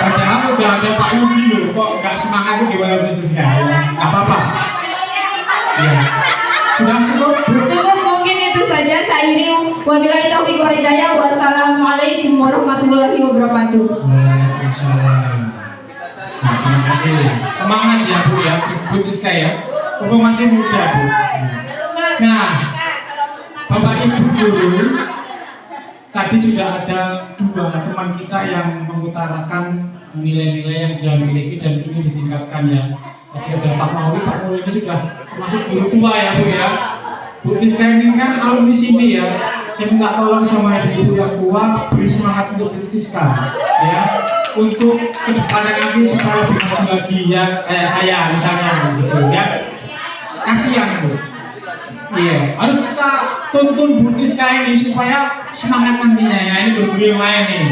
Padahal udah ada Pak Yudi loh, kok nggak semangat itu gimana Bu Triska? Nggak apa-apa. Iya. Sudah cukup Bu? Cukup, mungkin itu saja. Saya iring wabillahi taufiq wal hidayah. Wassalamualaikum warahmatullahi wabarakatuh. Waalaikumsalam. Nah, terima kasih. Semangat ya Bu ya, Bu Triska ya. Bu masih muda Bu. Nah, Bapak Ibu guru, tadi sudah ada dua teman kita yang mengutarakan nilai-nilai yang dia miliki dan ingin ditingkatkan ya. Jadi ada Pak Mauli ini sudah masuk guru tua ya Bu ya. Bu Triska ini kan alumni sini ya. Saya minta tolong sama ibu yang tua, beri semangat untuk Bu Triska ya. Untuk kedepannya nanti supaya lebih maju lagi ya, kayak saya misalnya gitu ya. Kasihan Bu. Iya, harus kita tuntun Bu Triska ini supaya semangat nantinya ya. Ini guru yang lain nih.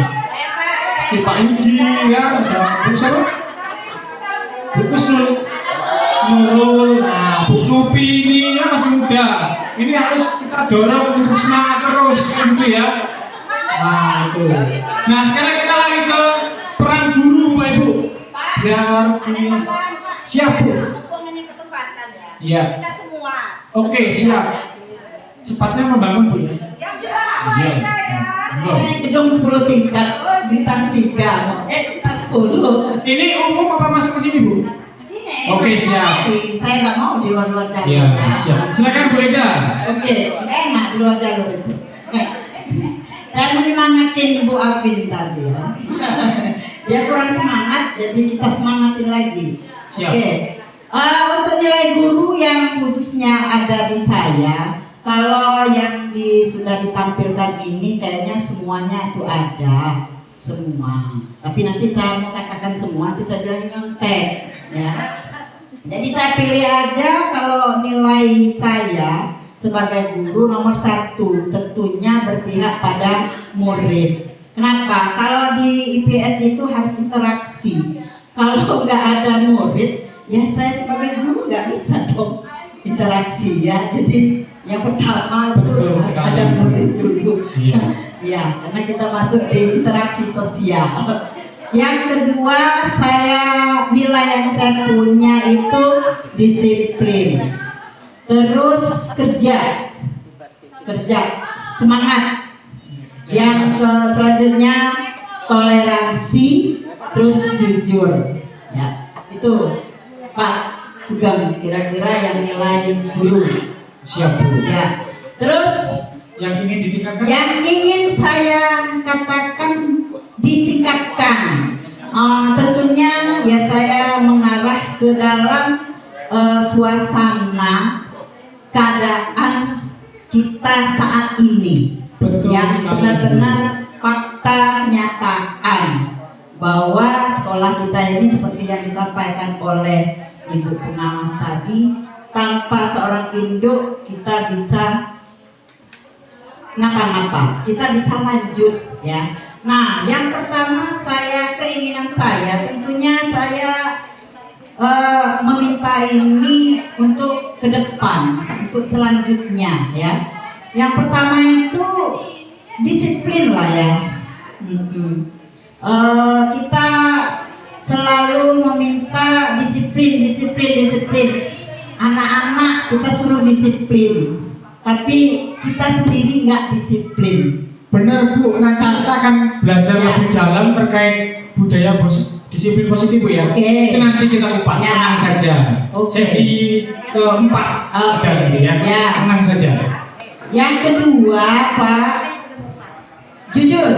Seperti Pak Yudi ya, ada Bu siapa? Bu Kusnul Nurul, nah Bu Nupi ini ya masih muda. Ini harus kita dorong untuk semangat terus gitu ya. Nah itu. Nah sekarang kita lari ke peran guru Pak Ibu. Biar siap Bu. Mumpung ini kesempatan ya. Iya. Kita semua. Oke siap. Cepatnya membangun Bu ya. Yang jelas Iya. kita ya. Belum. Ini gedung 10 tingkat, bintang 3. Bintang 10. Ini umum apa masuk ke sini Bu? Sini. Oke siap. Saya nggak mau di luar-luar jalur. Iya siap. Silakan Bu Eda. Oke, nggak enak di luar jalur itu. Saya menyemangatin Bu Alvin tadi ya. Dia kurang semangat, jadi kita semangatin lagi. Siap. Oke. Untuk nilai guru yang khususnya ada di saya, kalau yang sudah ditampilkan ini kayaknya semuanya itu ada semua. Tapi nanti saya mau katakan semua, nanti saya bilang nyontek, ya. Jadi saya pilih aja kalau nilai saya sebagai guru nomor 1 tentunya berpihak pada murid. Kenapa? Kalau di IPS itu harus interaksi. Kalau nggak ada murid, ya saya sebagai guru nggak bisa dong interaksi ya. Jadi yang pertama itu Betul harus sekali. ada murid dulu. Iya. Ya, karena kita masuk di interaksi sosial. Yang kedua, nilai yang saya punya itu disiplin. Terus kerja, semangat. Yang selanjutnya toleransi, terus jujur. Ya, itu Pak Sugeng kira-kira yang nilai guru. Siap Bu. Ya, terus Yang ingin ditingkatkan? yang ingin saya katakan ditingkatkan, tentunya ya saya mengarah ke dalam suasana keadaan kita saat ini. Betul Yang sekali. benar-benar fakta kenyataan bahwa sekolah kita ini seperti yang disampaikan oleh Ibu Pengawas tadi, tanpa seorang induk kita bisa ngapa-ngapa, kita bisa lanjut ya. Nah, yang pertama keinginan saya tentunya saya meminta ini untuk ke depan, untuk selanjutnya ya. Yang pertama itu disiplin lah ya. Kita selalu meminta disiplin. Anak-anak kita suruh disiplin, tapi kita sendiri nggak disiplin. Benar Bu, nanti kita akan belajar Ya. lebih dalam terkait budaya disiplin positif Bu ya. Oke. Itu nanti kita kupas, Ya. tenang saja. Oke. Sesi keempat ada ini ya. Ya. Tenang saja. Yang kedua, Pak, jujur.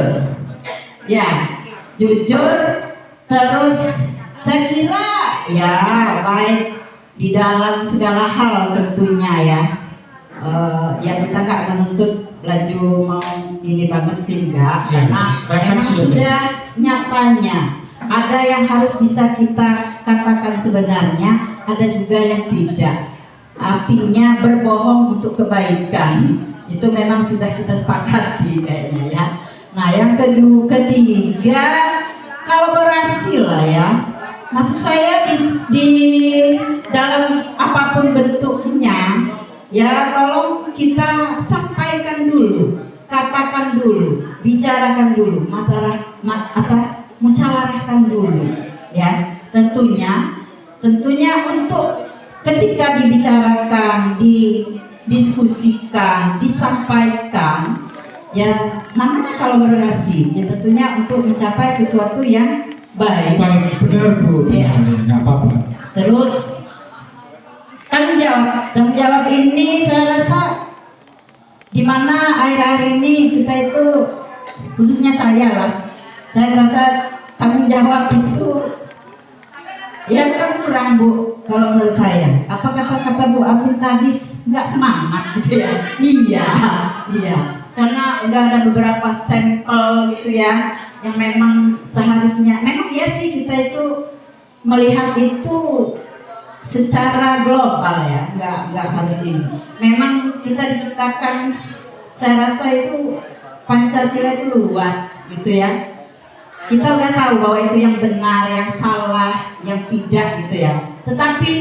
Ya, jujur. Terus saya kira ya baik di dalam segala hal tentunya ya. Ya kita nggak menuntut laju mau ini banget sih enggak, Ya, karena memang referensi aja. sudah nyatanya ada yang harus bisa kita katakan sebenarnya, ada juga yang tidak. Artinya berbohong untuk kebaikan itu memang sudah kita sepakati kayaknya ya. Nah yang ketiga kolaborasi lah ya. Maksud saya di dalam apapun bentuknya ya, tolong kita sampaikan dulu, katakan dulu, bicarakan dulu, musyawarahkan dulu ya. Tentunya untuk ketika dibicarakan, didiskusikan, disampaikan ya, namanya kolaborasi ya, tentunya untuk mencapai sesuatu yang baik. Baik, benar Bu. Ya. Nggak apa-apa. Terus tanggung jawab ini saya rasa di mana akhir-akhir ini kita itu, khususnya saya lah, saya merasa tanggung jawab itu ya kan kurang Bu kalau menurut saya. Apa kata Bu Amin tadi, nggak semangat gitu ya. Iya karena udah ada beberapa sampel gitu ya yang memang seharusnya, memang iya sih kita itu melihat itu secara global ya, nggak harus ini. Memang kita diciptakan, saya rasa itu Pancasila itu luas gitu ya. Kita udah tahu bahwa itu yang benar, yang salah, yang tidak gitu ya. Tetapi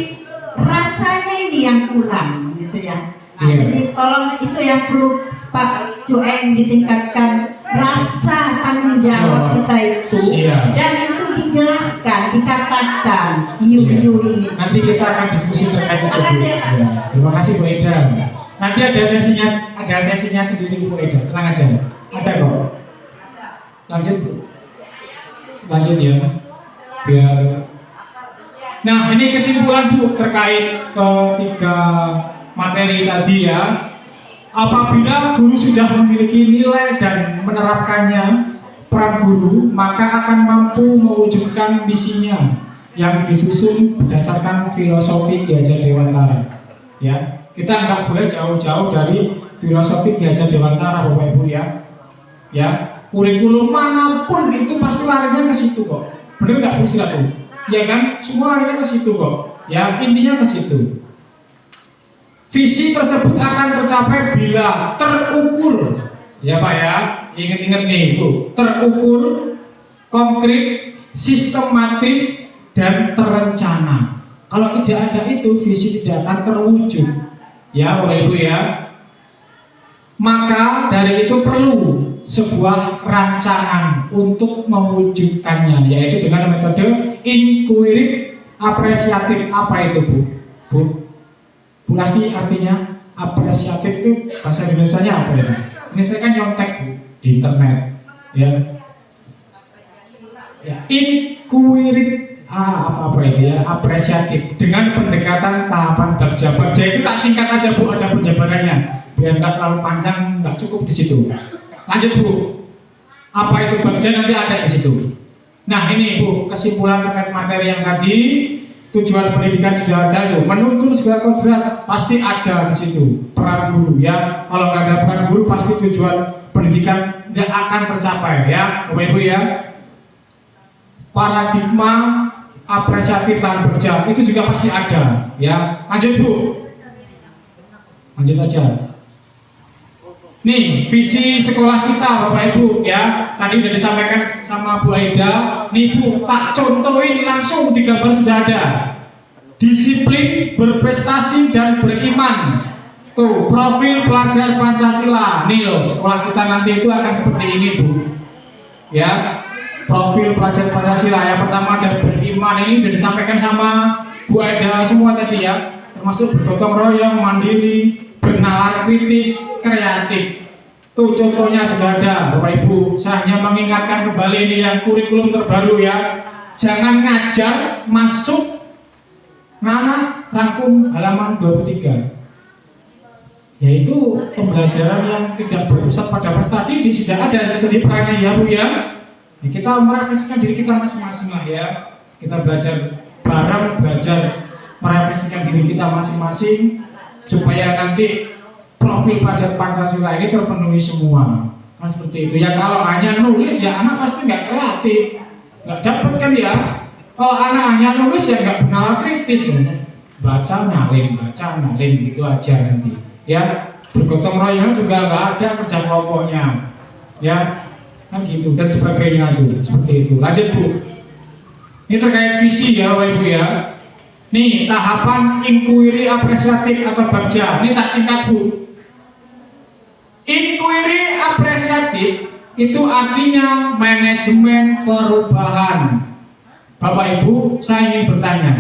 rasanya ini yang kurang gitu ya. Nah, Iya. jadi tolong itu yang perlu Pak Cueng ditingkatkan rasa tanggung jawab kita itu. Siap. Dan itu dijelaskan, dikatakan iu-iu ini. Nanti kita akan diskusi terkait itu. Bu. Makasih. Ya, terima kasih Bu Eda. Nanti ada sesinya sendiri Bu Eda. Tenang aja. Ada kok. Lanjut Bu. Lanjut ya. Biar. Nah ini kesimpulan Bu terkait ketiga materi tadi ya. Apabila guru sudah memiliki nilai dan menerapkannya, peran guru maka akan mampu mewujudkan misinya yang disusun berdasarkan filosofi Ki Hajar Dewantara. Ya, kita nggak boleh jauh-jauh dari filosofi Ki Hajar Dewantara, Bapak Ibu ya. Ya, kurikulum manapun itu pasti larinya ke situ kok. Benar nggak Bu Sila tuh? Ya kan, semua larinya ke situ kok. Ya, intinya ke situ. Visi tersebut akan tercapai bila terukur, ya Pak ya, ingat-ingat nih Bu, terukur, konkret, sistematis, dan terencana. Kalau tidak ada itu, visi tidak akan terwujud, ya Bapak Ibu ya. Maka dari itu perlu sebuah rancangan untuk mewujudkannya, yaitu dengan metode inquiry apresiatif. Apa itu Bu? Bu Lasti artinya apresiatif itu bahasa Indonesianya apa ya? Ini saya kan nyontek Bu, di internet ya. Ya, inquiry apa itu ya, apresiatif dengan pendekatan tahapan bagja. Bagja itu tak singkat aja Bu, ada penjabarannya biar nggak terlalu panjang, nggak cukup di situ. Lanjut Bu, apa itu bagja nanti ada di situ. Nah ini Bu, kesimpulan terkait materi yang tadi. Tujuan pendidikan sudah ada tuh, menuntun segala kodrat pasti ada di situ. Peran guru ya, kalau nggak ada peran guru pasti tujuan pendidikan nggak akan tercapai ya, Bapak Ibu ya. Paradigma apresiatif tahan berjam itu juga pasti ada ya. Lanjut Bu, lanjut aja. Nih visi sekolah kita Bapak Ibu ya, tadi udah disampaikan sama Bu Aida. Nih Bu, tak contohin langsung di gambar sudah ada. Disiplin, berprestasi dan beriman. Tuh, profil pelajar Pancasila. Nih loh, sekolah kita nanti itu akan seperti ini Bu. Ya, profil pelajar Pancasila. Yang pertama ada beriman, ini sudah disampaikan sama Bu Aida semua tadi ya. Termasuk bergotong royong, mandiri, bernalar kritis, kreatif. Tuh contohnya sudah ada Bapak Ibu. Saya hanya mengingatkan kembali ini yang kurikulum terbaru ya. Jangan ngajar masuk rangkum halaman 23. Yaitu pembelajaran yang tidak berpusat pada prestasi tadi sudah ada seperti perannya ya Bu ya. Ya kita merefleksikan diri kita masing-masing lah ya. Kita belajar bareng, belajar merefleksikan diri kita masing-masing supaya nanti profil pelajar Pancasila ini terpenuhi semua. Kan seperti itu ya. Kalau hanya nulis ya anak pasti nggak kreatif, nggak dapat kan ya. Kalau anak hanya nulis ya nggak benar kritis, baca nyalin gitu aja nanti. Ya bergotong royong juga nggak ada kerja kelompoknya, ya kan gitu dan sebagainya tuh seperti itu. Lanjut Bu. Ini terkait visi ya Bapak Ibu ya. Nih tahapan inquiry apresiatif atau bagja. Ini tak singkat Bu. Inquiry apresiatif itu artinya manajemen perubahan. Bapak Ibu, saya ingin bertanya,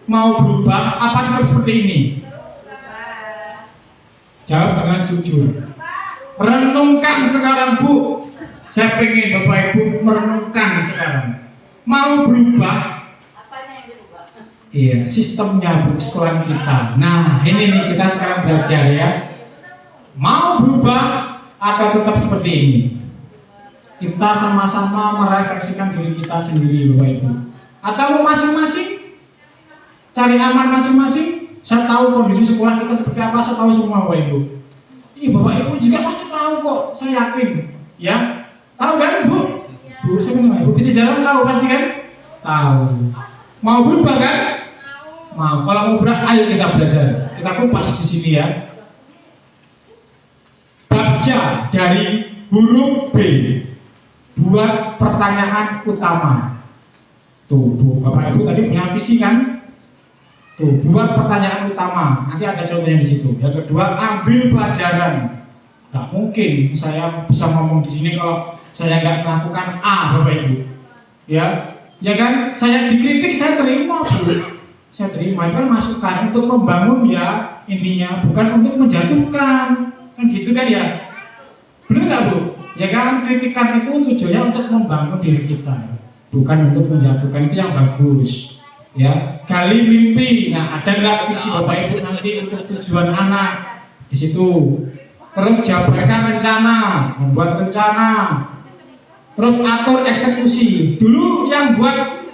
mau berubah apa tetap seperti ini? Jawab dengan jujur. Renungkan sekarang Bu. Saya pengen Bapak Ibu merenungkan sekarang. Mau berubah? Apanya yang dirubah? Iya, sistemnya Bu, sekolah kita. Nah, ini nih kita sekarang belajar ya. Mau berubah atau tetap seperti ini? Kita sama-sama merefleksikan diri kita sendiri Bapak Ibu. Atau mau masing-masing cari aman masing-masing. Saya tahu kondisi sekolah kita seperti apa, saya tahu semua Bapak Ibu. Iya Bapak Ibu juga pasti tahu kok, saya yakin. Ya, tahu kan Bu? Bu, saya kenal Bu Piti Jalan tahu pasti kan? Tahu. Mau berubah kan? Mau. Kalau mau berubah, ayo kita belajar. Kita kupas di sini ya. Bagja dari huruf B. Buat pertanyaan utama. Tuh, Bu, Bapak Ibu tadi punya visi kan? Tuh, buat pertanyaan utama. Nanti ada contohnya di situ. Yang kedua, ambil pelajaran. Nggak mungkin saya bisa ngomong di sini kalau saya nggak melakukan A, Bapak Ibu. Ya kan? Saya dikritik, saya terima, Bu. Saya terima, itu kan masukan untuk membangun ya intinya, bukan untuk menjatuhkan. Kan gitu kan ya? Benar nggak, Bu? Ya kan, kritikan itu tujuannya untuk membangun diri kita, bukan untuk menjatuhkan. Itu yang bagus. Ya, gali mimpi. Nah, ada nggak visi Bapak Ibu nanti untuk tujuan anak di situ? Terus jabarkan rencana, membuat rencana. Terus atur eksekusi. Dulu yang buat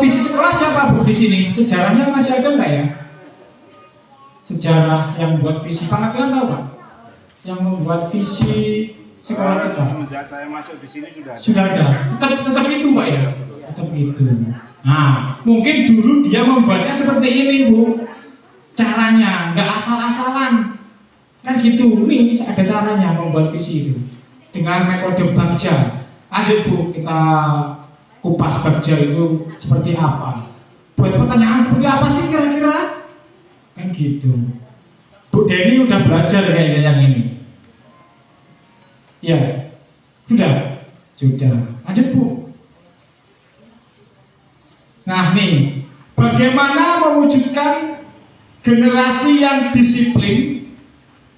visi sekolah siapa, Bu, di sini? Sejarahnya masih ada nggak ya? Sejarah yang buat visi, Pangatilan tahu Pak? Yang membuat visi sekolah kita. Semenjak saya masuk di sini sudah ada. Sudah ada. Tetap itu Pak ya. Tetap itu. Nah, mungkin dulu dia membuatnya seperti ini, Bu. Caranya nggak asal-asalan. Kan gitu. Nih ada caranya membuat visi itu dengan metode Bagja. Lanjut, Bu, kita kupas Bagja itu seperti apa. Buat pertanyaan seperti apa sih kira-kira? Kan gitu. Bu Denny udah belajar kayaknya yang ini. Ya, sudah. Lanjut, Bu. Nah nih, bagaimana mewujudkan generasi yang disiplin,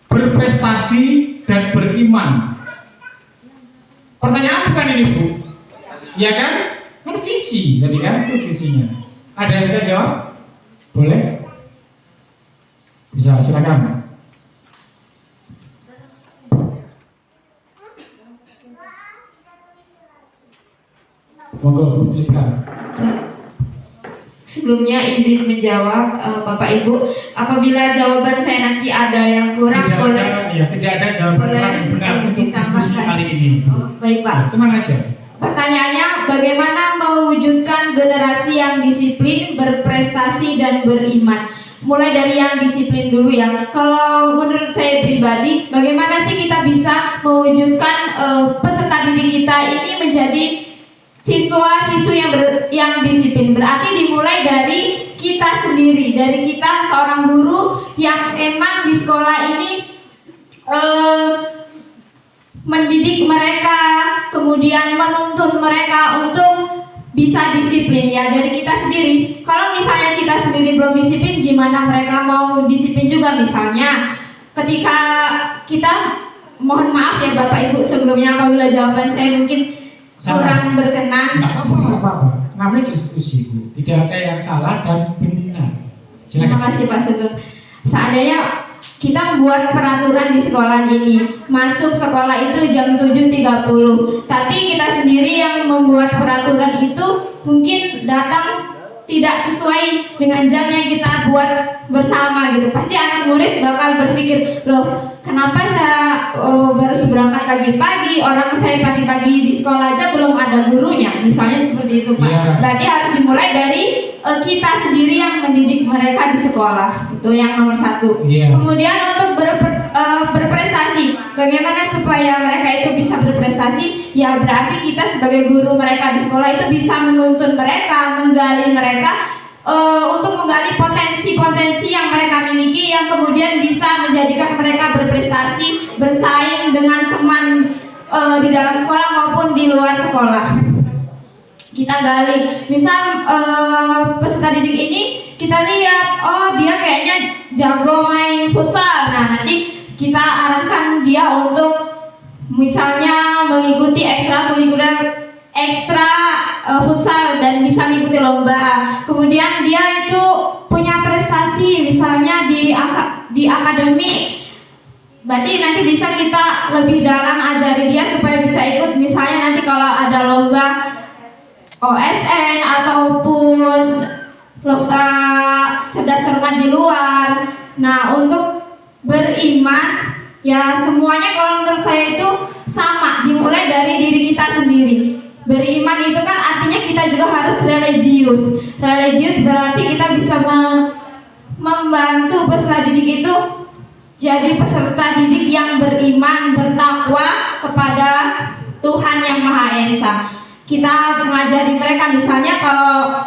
berprestasi, dan beriman? Pertanyaan bukan ini, Bu. Ya kan? Kan visi, tadi kan itu visinya. Ada yang bisa jawab? Boleh? Bisa, silakan. Monggo, Bu Triska. Sebelumnya izin menjawab, Bapak Ibu, apabila jawaban saya nanti ada yang kurang tidak ada jawaban boleh yang benar untuk diskusi ditambahkan. kali ini. Baik Pak. Tenang aja. Pertanyaannya, bagaimana mewujudkan generasi yang disiplin, berprestasi, dan beriman? Mulai dari yang disiplin dulu ya. Kalau menurut saya pribadi, bagaimana sih kita bisa mewujudkan peserta didik kita ini menjadi siswa-siswi yang disiplin? Berarti dimulai dari kita sendiri, dari kita seorang guru yang emang di sekolah ini mendidik mereka, kemudian menuntun mereka untuk bisa disiplin ya, dari kita sendiri. Kalau misalnya kita sendiri belum disiplin, gimana mereka mau disiplin juga? Misalnya ketika kita, mohon maaf ya Bapak Ibu sebelumnya apabila jawaban saya mungkin kurang berkenan. Nggak apa-apa. Namanya diskusi, Bu. Tidak ada yang salah dan benar. Terima kasih Pak Sugeng. Seandainya kita membuat peraturan di sekolah ini, masuk sekolah itu jam 7.30, tapi kita sendiri yang membuat peraturan itu mungkin datang tidak sesuai dengan jam yang kita buat bersama gitu. Pasti anak murid bakal berpikir, loh kenapa saya baru berangkat pagi-pagi, orang saya pagi-pagi di sekolah aja belum ada gurunya, misalnya seperti itu Pak. Yeah. Berarti harus dimulai dari kita sendiri yang mendidik mereka di sekolah, itu yang nomor satu. Yeah. Kemudian untuk berprestasi, bagaimana supaya mereka itu bisa berprestasi? Ya berarti kita sebagai guru mereka di sekolah itu bisa menuntun mereka, menggali mereka untuk menggali potensi-potensi yang mereka miliki, yang kemudian bisa menjadikan mereka berprestasi, bersaing dengan teman di dalam sekolah maupun di luar sekolah. Kita gali, misal peserta didik ini kita lihat, oh dia kayaknya jago main futsal. Nah nanti kita arahkan dia untuk misalnya mengikuti ekstrakurikuler futsal dan bisa mengikuti lomba. Kemudian dia itu punya prestasi misalnya di akademik. Berarti nanti bisa kita lebih dalam ajari dia supaya bisa ikut, misalnya nanti kalau ada lomba OSN ataupun lomba cerdas cermat di luar. Nah untuk beriman ya semuanya kalau menurut saya itu sama, dimulai dari diri kita sendiri. Beriman itu kan artinya kita juga harus religius. Religius berarti kita bisa membantu peserta didik itu jadi peserta didik yang beriman, bertakwa, kepada Tuhan yang Maha Esa. Kita mengajari mereka, misalnya kalau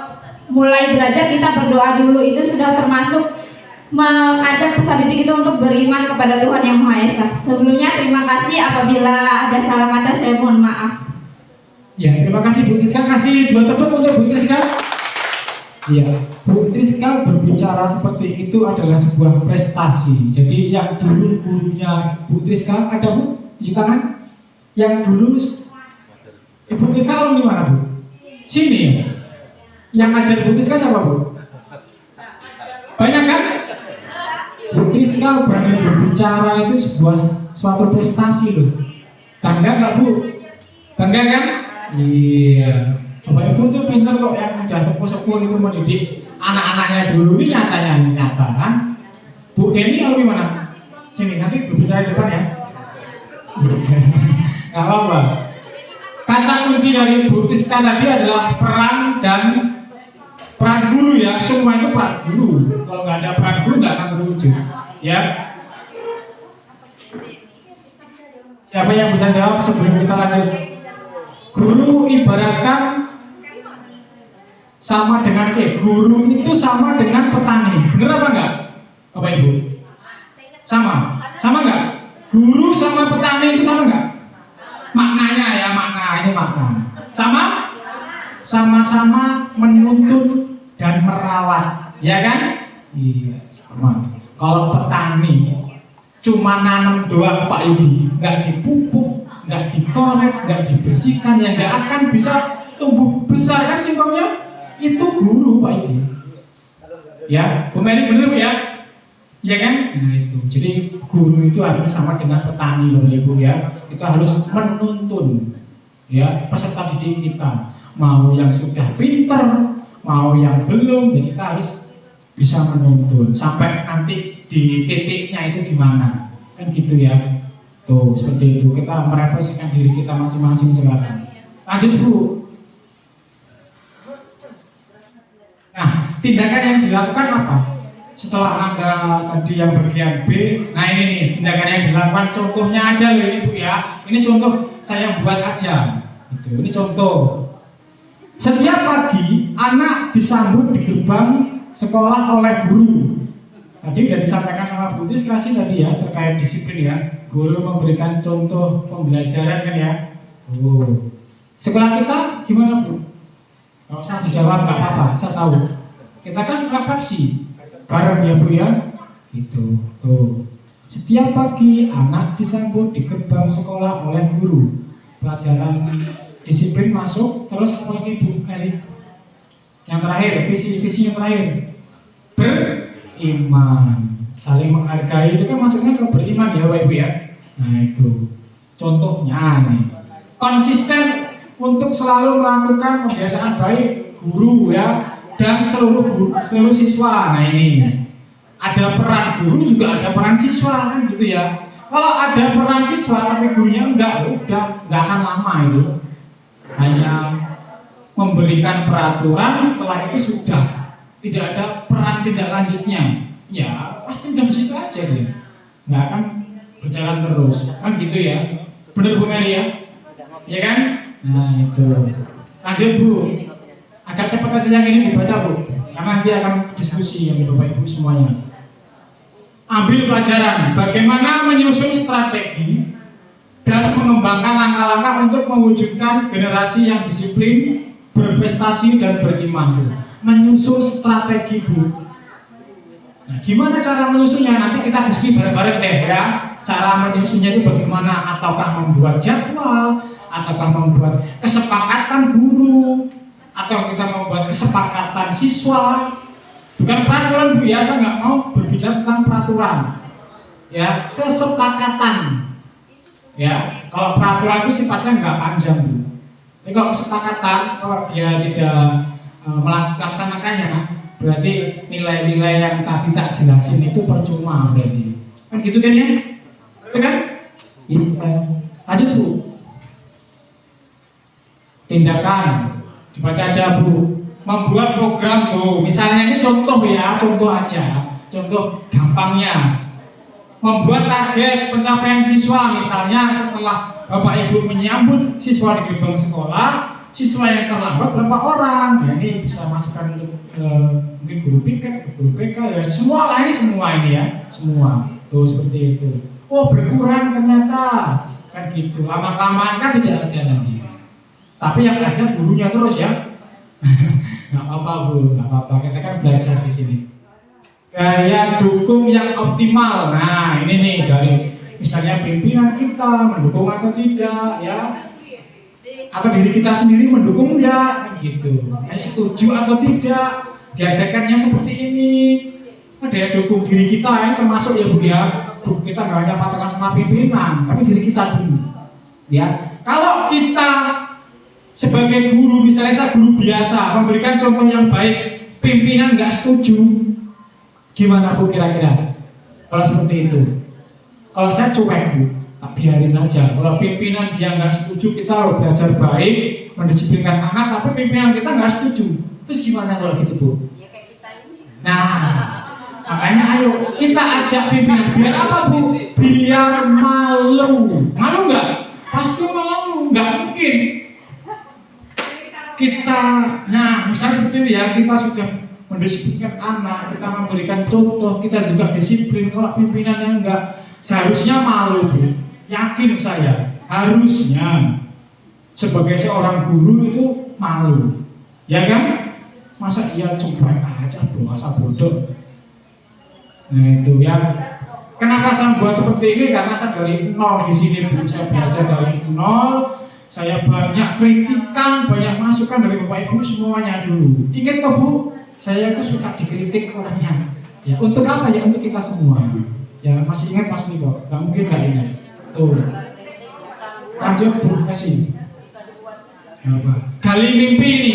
mulai belajar kita berdoa dulu, itu sudah termasuk mengajak peserta didik itu untuk beriman kepada Tuhan yang Maha Esa. Sebelumnya terima kasih, apabila ada salah kata saya mohon maaf. Ya, terima kasih Bu Triska. Kasih 2 tepuk untuk Bu Triska. Iya, Bu Triska berbicara seperti itu adalah sebuah prestasi. Jadi yang dulu gurunya Bu Triska, ada Bu? Tunjuk tangan. Yang dulu Ibu Triska alumni mana Bu? Sini ya? Yang ngajar Bu Triska siapa Bu? Banyak kan? Bu Triska berani berbicara itu suatu prestasi loh. Bangga nggak Bu? Bangga kan? Iya. Bapak Ibu tuh pintar kok, yang udah sepuh-sepuh itu mendidik anak-anaknya dulu. Ini nyata kan? Bu Deni alumni mana? Sini, nanti berbicara di depan ya. Nggak apa-apa. Kata kunci dari Bu Triska tadi adalah peran guru ya. Semua itu peran guru. Kalau nggak ada peran guru nggak akan terwujud. Ya. Siapa yang bisa jawab sebelum kita lanjut? Guru ibaratkan sama dengan guru itu sama dengan petani. Benar apa enggak, Bapak Ibu? Sama enggak? Guru sama petani itu sama enggak? Maknanya ya, ini makna. Sama-sama menuntun dan merawat, ya kan? Iya, sama. Kalau petani cuma nanam doang Pak Yudi, nggak dipupuk, nggak dikorek, nggak dibersihkan, ya nggak akan bisa tumbuh besar kan singkongnya. Itu guru Pak Yudi. Ya, Bu Mary bener Bu ya? Iya kan? Nah itu. Jadi guru itu harus sama dengan petani loh ya Bu ya. Itu harus menuntun ya peserta didik kita. Mau yang sudah pinter, mau yang belum, ya kita harus bisa menuntun sampai nanti di titiknya itu di mana. Kan gitu ya. Tuh, seperti itu kita merefleksikan diri kita masing-masing sekarang. Lanjut Bu. Nah, tindakan yang dilakukan apa? Setelah Anda tadi yang bagian B, nah ini nih tindakan yang dilakukan, contohnya aja loh ini Bu ya. Ini contoh saya buat aja. Gitu. Ini contoh. Setiap pagi anak disambut di gerbang sekolah oleh guru. Tadi sudah disampaikan sama Bu Triska tadi ya terkait disiplin ya. Guru memberikan contoh pembelajaran kan ya. Oh. Sekolah kita gimana Bu? Kalau usah dijawab nggak apa-apa, saya tahu. Kita kan refleksi bareng ya Bu ya. Gitu. Tuh. Setiap pagi anak disambut di gerbang sekolah oleh guru. Pelajaran disiplin masuk, terus apa lagi Bu Mary? Yang terakhir, visi yang terakhir. Beriman, saling menghargai itu kan masuknya ke beriman ya Bapak Ibu ya. Nah itu contohnya nih. Konsisten untuk selalu melakukan kebiasaan baik guru ya dan seluruh siswa. Nah ini ada peran guru juga ada peran siswa kan gitu ya. Kalau ada peran siswa tapi gurunya enggak akan lama itu. Hanya memberikan peraturan, setelah itu sudah tidak ada peran tindak lanjutnya. Ya pasti udah di situ aja dia, nggak akan berjalan terus kan gitu ya. Bener Bu Mary ya? Ya kan? Nah itu. Lanjut Bu. Agak cepat aja yang ini dibaca Bu, karena nanti akan diskusi yang Bapak Ibu semuanya. Ambil pelajaran bagaimana menyusun strategi dan mengembangkan langkah-langkah untuk mewujudkan generasi yang disiplin, berprestasi dan beriman. Menyusun strategi Bu. Nah, gimana cara menyusunnya? Nanti kita diskusi bareng-bareng deh ya. Cara menyusunnya itu bagaimana? Ataukah membuat jadwal, ataukah membuat kesepakatan guru, atau kita membuat kesepakatan siswa. Bukan peraturan Bu ya, saya nggak mau berbicara tentang peraturan. Ya, kesepakatan. Ya, kalau peraturan itu sifatnya nggak panjang Bu. Tapi kalau kesepakatan, kalau dia tidak melaksanakannya, berarti nilai-nilai yang tadi tak jelasin itu percuma berarti. Kan gitu kan ya? Betul kan? Iya. Lanjut Bu. Tindakan dibaca aja Bu. Membuat program Bu. Misalnya ini contoh ya, contoh aja. Contoh gampangnya. membuat target pencapaian siswa, misalnya setelah Bapak Ibu menyambut siswa di gerbang sekolah, siswa yang terlambat berapa orang? Ya, ini bisa masukkan untuk mungkin guru PK atau guru PK, ya semua lah, ini semua ini ya, semua tuh seperti itu. Oh berkurang ternyata, kan gitu. Lama-kelamaan kan tidak ada nanti. Tapi yang ada gurunya terus ya. Nggak apa-apa Bu, nggak apa-apa. Kita kan belajar di sini. Gaya dukung yang optimal. Nah ini nih dari misalnya pimpinan kita mendukung atau tidak ya, atau diri kita sendiri mendukung enggak gitu. Setuju atau tidak diadakannya seperti ini. Ada yang dukung diri kita, ini termasuk ya Bu ya. Kita nggak hanya patokan sama pimpinan, tapi diri kita dulu. Ya, kalau kita sebagai guru, misalnya saya guru biasa, memberikan contoh yang baik, pimpinan nggak setuju, gimana Bu kira-kira? Kalau seperti itu, kalau saya cuek Bu, biarin aja. Kalau pimpinan dia nggak setuju, kita harus belajar baik, mendisiplinkan anak, tapi pimpinan kita nggak setuju, terus gimana kalau gitu Bu? Ya kayak kita ini. Nah, makanya ayo kita ajak pimpinan, biar apa Bu? Biar malu. Malu nggak? Pasti malu, nggak mungkin. Kita, nah misalnya seperti itu ya, kita sudah mendisiplinkan anak, kita memberikan contoh, kita juga disiplin. Kalau pimpinan yang enggak, seharusnya malu Bu. Yakin saya, harusnya sebagai seorang guru itu malu, ya kan? Masa iya coba aja bro, masa bodoh. Nah itu ya. Kenapa saya buat seperti ini? Karena saya dari nol di sini Bu, saya belajar dari nol. Saya banyak kritikan, banyak masukan dari Bapak Ibu semuanya dulu. Ingat toh Bu, saya itu suka dikritik orangnya. Ya, untuk apa ya? Untuk kita semua. Ya masih ingat pasti kok. Gak mungkin gak ingat. Tuh. Lanjut Bu, kasih. Gali mimpi ini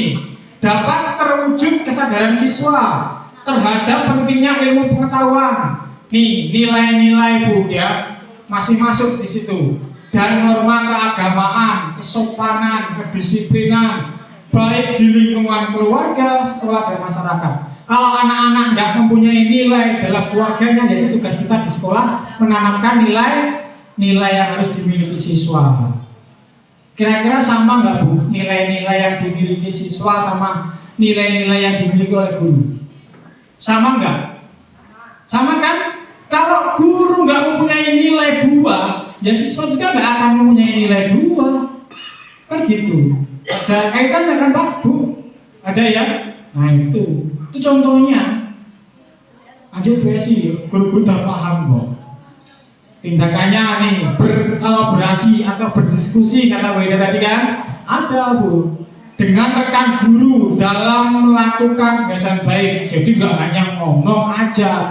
dapat terwujud kesadaran siswa terhadap pentingnya ilmu pengetahuan. Nih nilai-nilai Bu ya masih masuk di situ. Dan norma keagamaan, kesopanan, kedisiplinan, baik di lingkungan keluarga, sekolah, dan masyarakat. Kalau anak-anak nggak mempunyai nilai dalam keluarganya, yaitu tugas kita di sekolah menanamkan nilai yang harus dimiliki siswa. Kira-kira sama nggak Bu? Nilai-nilai yang dimiliki siswa sama nilai-nilai yang dimiliki oleh guru? Sama nggak? Sama kan? Kalau guru nggak mempunyai nilai 2, ya siswa juga nggak akan mempunyai nilai 2. Kan gitu. Ada kaitannya kan Pak Bu? Ada ya? Nah itu contohnya. Lanjut sih, guru-guru udah paham kok. Tindakannya nih berkolaborasi atau berdiskusi kata Bu Ida tadi kan? Ada Bu. Dengan rekan guru dalam melakukan kebiasaan baik. Jadi nggak hanya ngomong aja.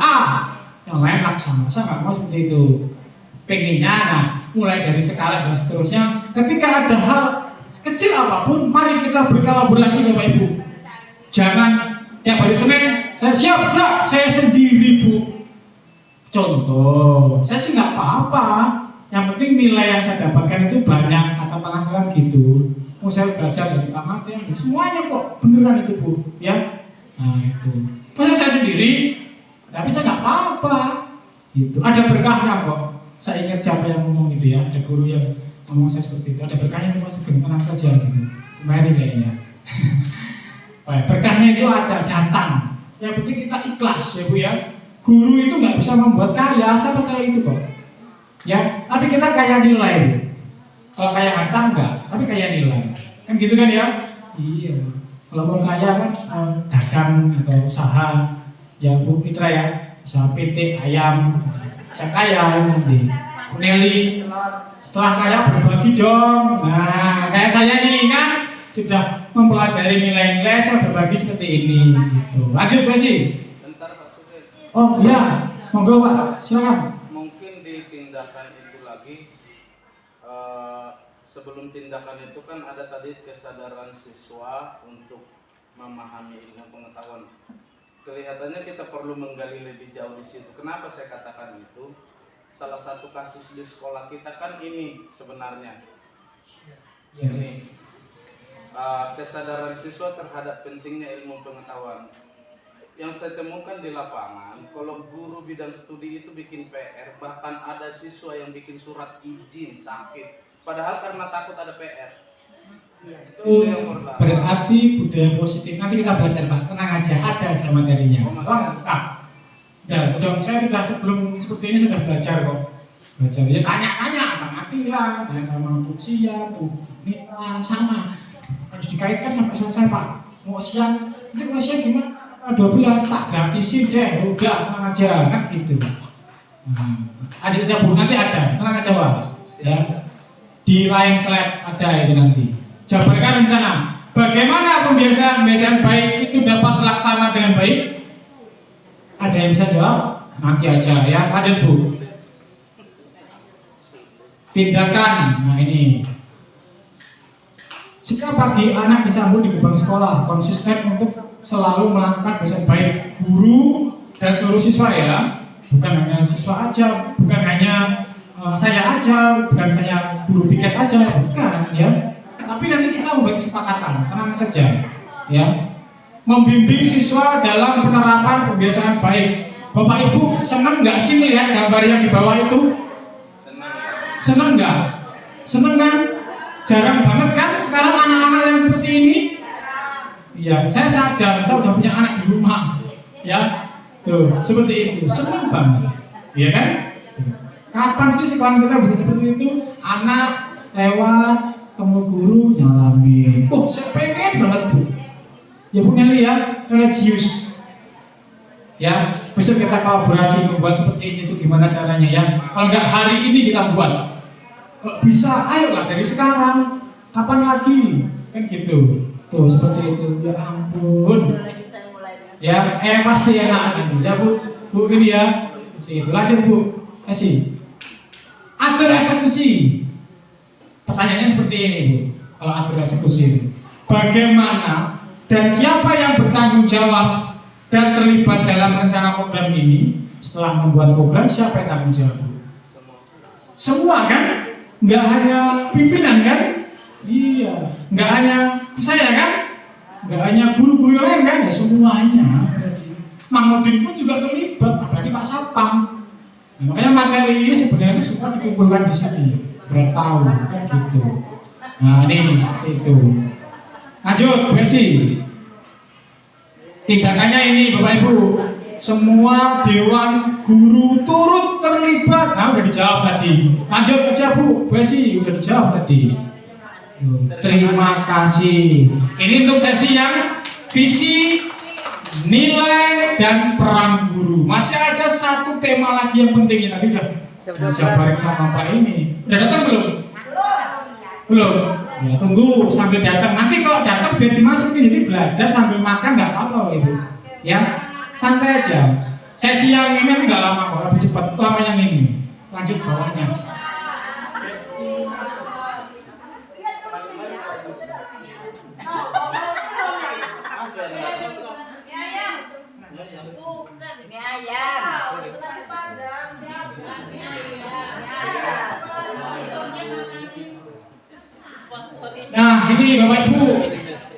Yang lain laksana. Saya nggak mau seperti itu. Pengennya, nah, mulai dari skala dan seterusnya. Ketika ada hal kecil apapun, mari kita berkolaborasi Bapak Ibu. Jangan tiap hari Senin saya siap enggak, saya sendiri Bu. Contoh, saya sih nggak apa-apa. Yang penting nilai yang saya dapatkan itu banyak, kata-kata gitu. Mau saya belajar dari Pak Martin, semuanya kok beneran itu Bu, ya. Nah itu. Masa saya sendiri, tapi saya nggak apa-apa. Gitu. Ada berkahnya kok. Saya ingat siapa yang ngomong itu ya, ada guru yang ngomong saya seperti itu. Ada berkahnya Mas Sugeng, tenang saja. Gitu. Kemarin kayaknya. Berkahnya itu ada datang. Yang penting kita ikhlas ya Bu ya. Guru itu nggak bisa membuat kaya, saya percaya itu kok. Ya, tapi kita kaya nilai. Kalau kaya harta enggak, tapi kaya nilai. Kan gitu kan ya? Iya. Kalau mau kaya kan dagang atau usaha, ya Bu Mitra ya, usaha PT ayam, saya kaya nanti. Nelly, setelah kaya berbagi dong. Nah, kayak saya nih kan sudah mempelajari nilai-nilai, saya berbagi seperti ini. Gitu. Lanjut Pak sih. Bentar Pak Sugeng. Oh iya, monggo Pak, silakan. Mungkin di tindakan itu lagi, sebelum tindakan itu kan ada tadi kesadaran siswa untuk memahami ilmu pengetahuan. Kelihatannya kita perlu menggali lebih jauh di situ. Kenapa saya katakan itu? Salah satu kasus di sekolah kita kan ini sebenarnya. Ini kesadaran siswa terhadap pentingnya ilmu pengetahuan. yang saya temukan di lapangan, kalau guru bidang studi itu bikin PR, bahkan ada siswa yang bikin surat izin sakit, padahal karena takut ada PR. Itu berarti budaya positif. Nanti kita belajar Pak, tenang aja, ada saya materinya. Lengkap. Ya, dong saya sudah sebelum seperti ini sudah belajar kok. Belajar ya tanya-tanya, latihan, ya sama usia, tuh, ini sama. Harus dikaitkan sampai selesai Pak. Mau siang, itu mau siang gimana? 12 tak gratisin deh, udah tenang aja kan gitu. Nah, adik saya Bu nanti ada, tenang aja Pak. Ya, di lain slide ada itu nanti. Jabarkan rencana. Bagaimana pembiasaan baik itu dapat terlaksana dengan baik? Ada yang bisa jawab? Nanti aja ya. Lanjut Bu. Tindakan. Nah ini. Jika pagi anak disambut di gerbang sekolah, konsisten untuk selalu melakukan kebiasaan baik guru dan seluruh siswa ya, bukan hanya siswa aja, bukan hanya saya aja, bukan saya guru piket aja, bukan ya. Tapi nanti kita membuat kesepakatan, tenang saja ya. Membimbing siswa dalam penerapan kebiasaan baik. Bapak Ibu senang nggak sih melihat gambar yang di bawah itu? Senang nggak? Senang kan? Jarang banget kan sekarang anak-anak yang seperti ini. Iya, saya sadar, saya udah punya anak di rumah, ya, tuh, seperti itu, senang banget, iya kan? Kapan sih sekolah kita bisa seperti itu? Anak lewat, temu guru, nyalamin, oh, saya pengen banget Bu, ya Bu Meli ya, religius, ya, besok kita kolaborasi membuat seperti ini, itu gimana caranya ya? Kalau nggak hari ini kita buat, kalau bisa, ayolah dari sekarang, kapan lagi, kan gitu. Tuh seperti itu, ya ampun. Ya, pasti enak gitu. Ya Bu, Bu ini ya. Itu lanjut Bu. Kasih. Atur eksekusi. Pertanyaannya seperti ini Bu. Kalau atur eksekusi, bagaimana dan siapa yang bertanggung jawab dan terlibat dalam rencana program ini? Setelah membuat program, siapa yang tanggung jawab? Semua kan? Nggak hanya pimpinan kan? Iya, nggak hanya saya kan, nggak hanya guru-guru yang lain kan, ya semuanya. Mang Udin pun juga terlibat, apalagi Pak Satpam. Nah, makanya materi ini sebenarnya semua dikumpulkan di sini, biar tahu kan gitu. Nah ini seperti itu. Lanjut, Besi. Tindakannya ini Bapak Ibu, semua dewan guru turut terlibat. Nah udah dijawab tadi. Lanjut aja Bu, Besi udah dijawab tadi. Terima kasih. Ini untuk sesi yang visi, nilai, dan peran guru. Masih ada satu tema lagi yang penting. Tadi udah dijabarin sama Pak ini. Udah datang belum? Belum. Ya, tunggu sambil datang. Nanti kalau datang biar dimasukin. Jadi belajar sambil makan nggak apa-apa Ibu. Ya, santai aja. Sesi yang ini nanti nggak lama kok, lebih cepat. Lama yang ini. Lanjut bawahnya. Nah ini Bapak Ibu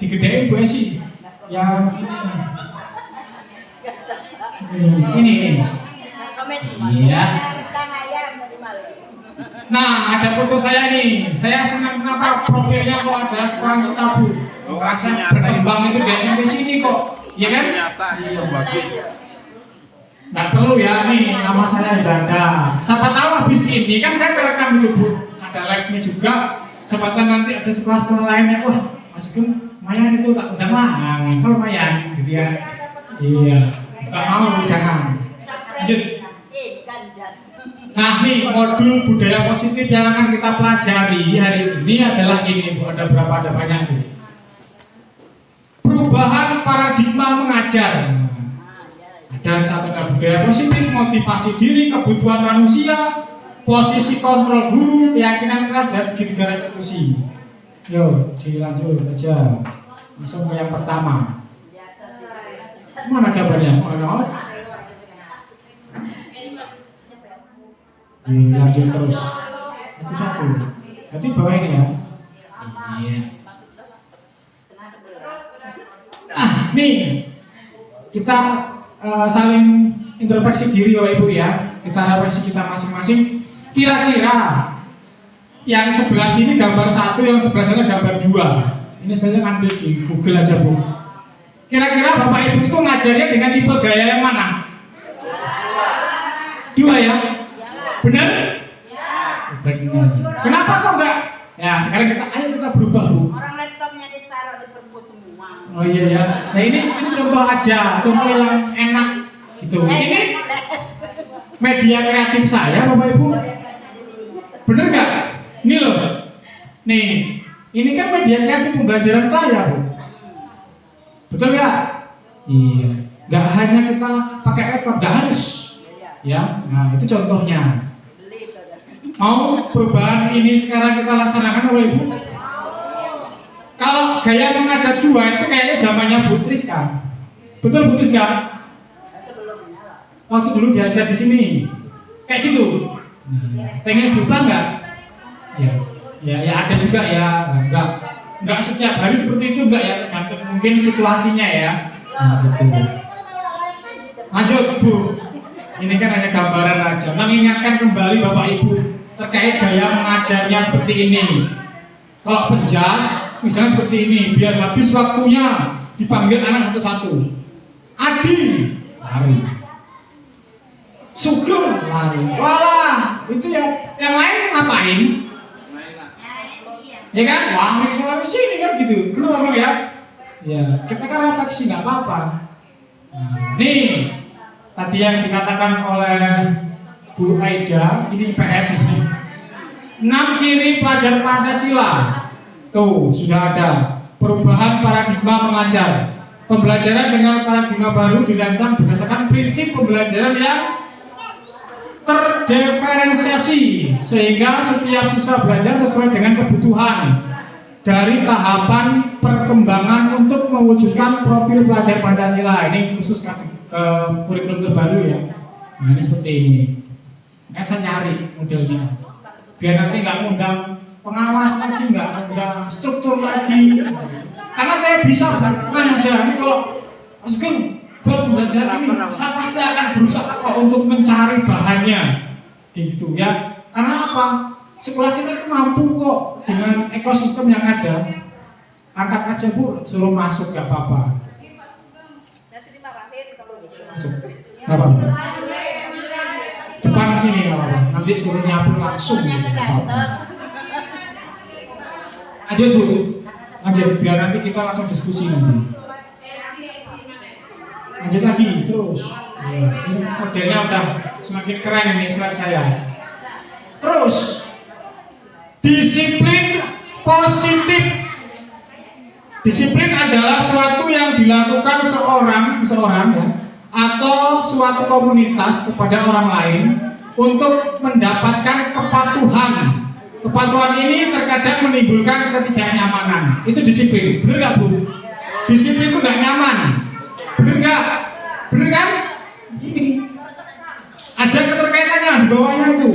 digedein Bu Esi yang ini. Iya. Nah ada foto saya nih. Saya senang kenapa profilnya kok ada sekarang kita Bu. Rasa berkembang itu di SMP sini kok, iya kan? Nggak perlu ya nih nama saya Janda. Siapa tahu habis ini kan saya terekam itu Bu. Ada live-nya juga. Siapa tahu nanti ada sekolah-sekolah lainnya, wah Mas Gun, Mayan itu tak undang lah, kalau Mayan, gitu ya. Iya, nggak mau jangan. Lanjut. Nah nih modul budaya positif yang akan kita pelajari hari ini adalah ini Bu, ada berapa, ada banyak tuh. Perubahan paradigma mengajar. Dan satu budaya positif, motivasi diri, kebutuhan manusia, posisi kontrol guru, keyakinan kelas, dan segitiga restitusi. Yo, dilanjut aja. Langsung ke yang pertama. Mana gambarnya? Mana? Dilanjut terus. Itu satu. Berarti bawah ini ya. Iya. Ah, nih. kita saling introspeksi diri Bapak Ibu ya. Kita refleksi kita masing-masing. Kira-kira yang sebelah sini gambar 1, yang sebelah sana gambar 2. Ini saya ambil di Google aja Bu. Kira-kira Bapak Ibu itu ngajarnya dengan tipe gaya yang mana? 2 ya? Benar? Kenapa kok enggak? Ya sekarang ayo kita berubah Bu. Orang laptopnya ditaruh di perpus semua. Oh iya ya. Nah ini contoh aja, contoh yang enak gitu. Ini media kreatif saya Bapak Ibu. Bener nggak? Ini loh. Nih, ini kan media kreatif pembelajaran saya Bu. Betul nggak? Iya. Nggak hanya kita pakai laptop, nggak harus. Ya. Nah itu contohnya. Mau perubahan ini sekarang kita laksanakan Bapak Ibu? Kalau gaya mengajar 2 itu kayaknya zamannya Bu Tris kan? Betul Bu Tris kan? Waktu dulu diajar di sini kayak gitu. Pengen berubah nggak? Ya ada juga ya. Nggak setiap hari seperti itu nggak ya, tergantung mungkin situasinya ya. Gitu. Lanjut Bu. Ini kan hanya gambaran aja. Mengingatkan kembali Bapak Ibu terkait gaya mengajarnya seperti ini. Kalau penjas, misalnya seperti ini, biar habis waktunya dipanggil anak satu-satu. Adi, lari. Sugeng, lari. Walah, itu ya, yang lain ngapain? Ya kan? Wah, ini soal sini kan gitu. Lu ngomong ya? Ya, kita kan refleksi nggak apa-apa. Nih, tadi yang dikatakan oleh Bu Aida, ini PS ini. 6 ciri pelajar Pancasila. Tuh, sudah ada. Perubahan paradigma mengajar. Pembelajaran dengan paradigma baru dirancang berdasarkan prinsip pembelajaran yang terdiferensiasi sehingga setiap siswa belajar sesuai dengan kebutuhan dari tahapan perkembangan untuk mewujudkan profil pelajar Pancasila. Ini khusus ke kurikulum terbaru ya. Nah ini seperti ini. Saya nyari modelnya biar nanti nggak ngundang pengawas lagi, nggak ngundang struktur lagi, karena saya bisa keren aja. Ini kalau masukin buat pembelajaran ini saya pasti akan berusaha kok untuk mencari bahannya gitu ya. Karena apa? Sekolah kita mampu kok dengan ekosistem yang ada. Angkat aja Bu, suruh masuk gak apa-apa. Nanti dimarahin kalau Masuk. Gak apa-apa. Depan sini gak apa-apa. Nanti suruh nyapu langsung gitu. Gak apa-apa. Lanjut Bu. Lanjut biar nanti kita langsung diskusi nanti. Lanjut lagi terus. Ya, ini modelnya udah semakin keren ini slide saya. Terus disiplin positif. Disiplin adalah suatu yang dilakukan seseorang ya, atau suatu komunitas kepada orang lain untuk mendapatkan kepatuhan. Kepatuhan ini terkadang menimbulkan ketidaknyamanan. Itu disiplin, bener nggak Bu? Disiplin itu nggak nyaman, bener nggak? Bener kan? Ini ada keterkaitannya di bawahnya itu.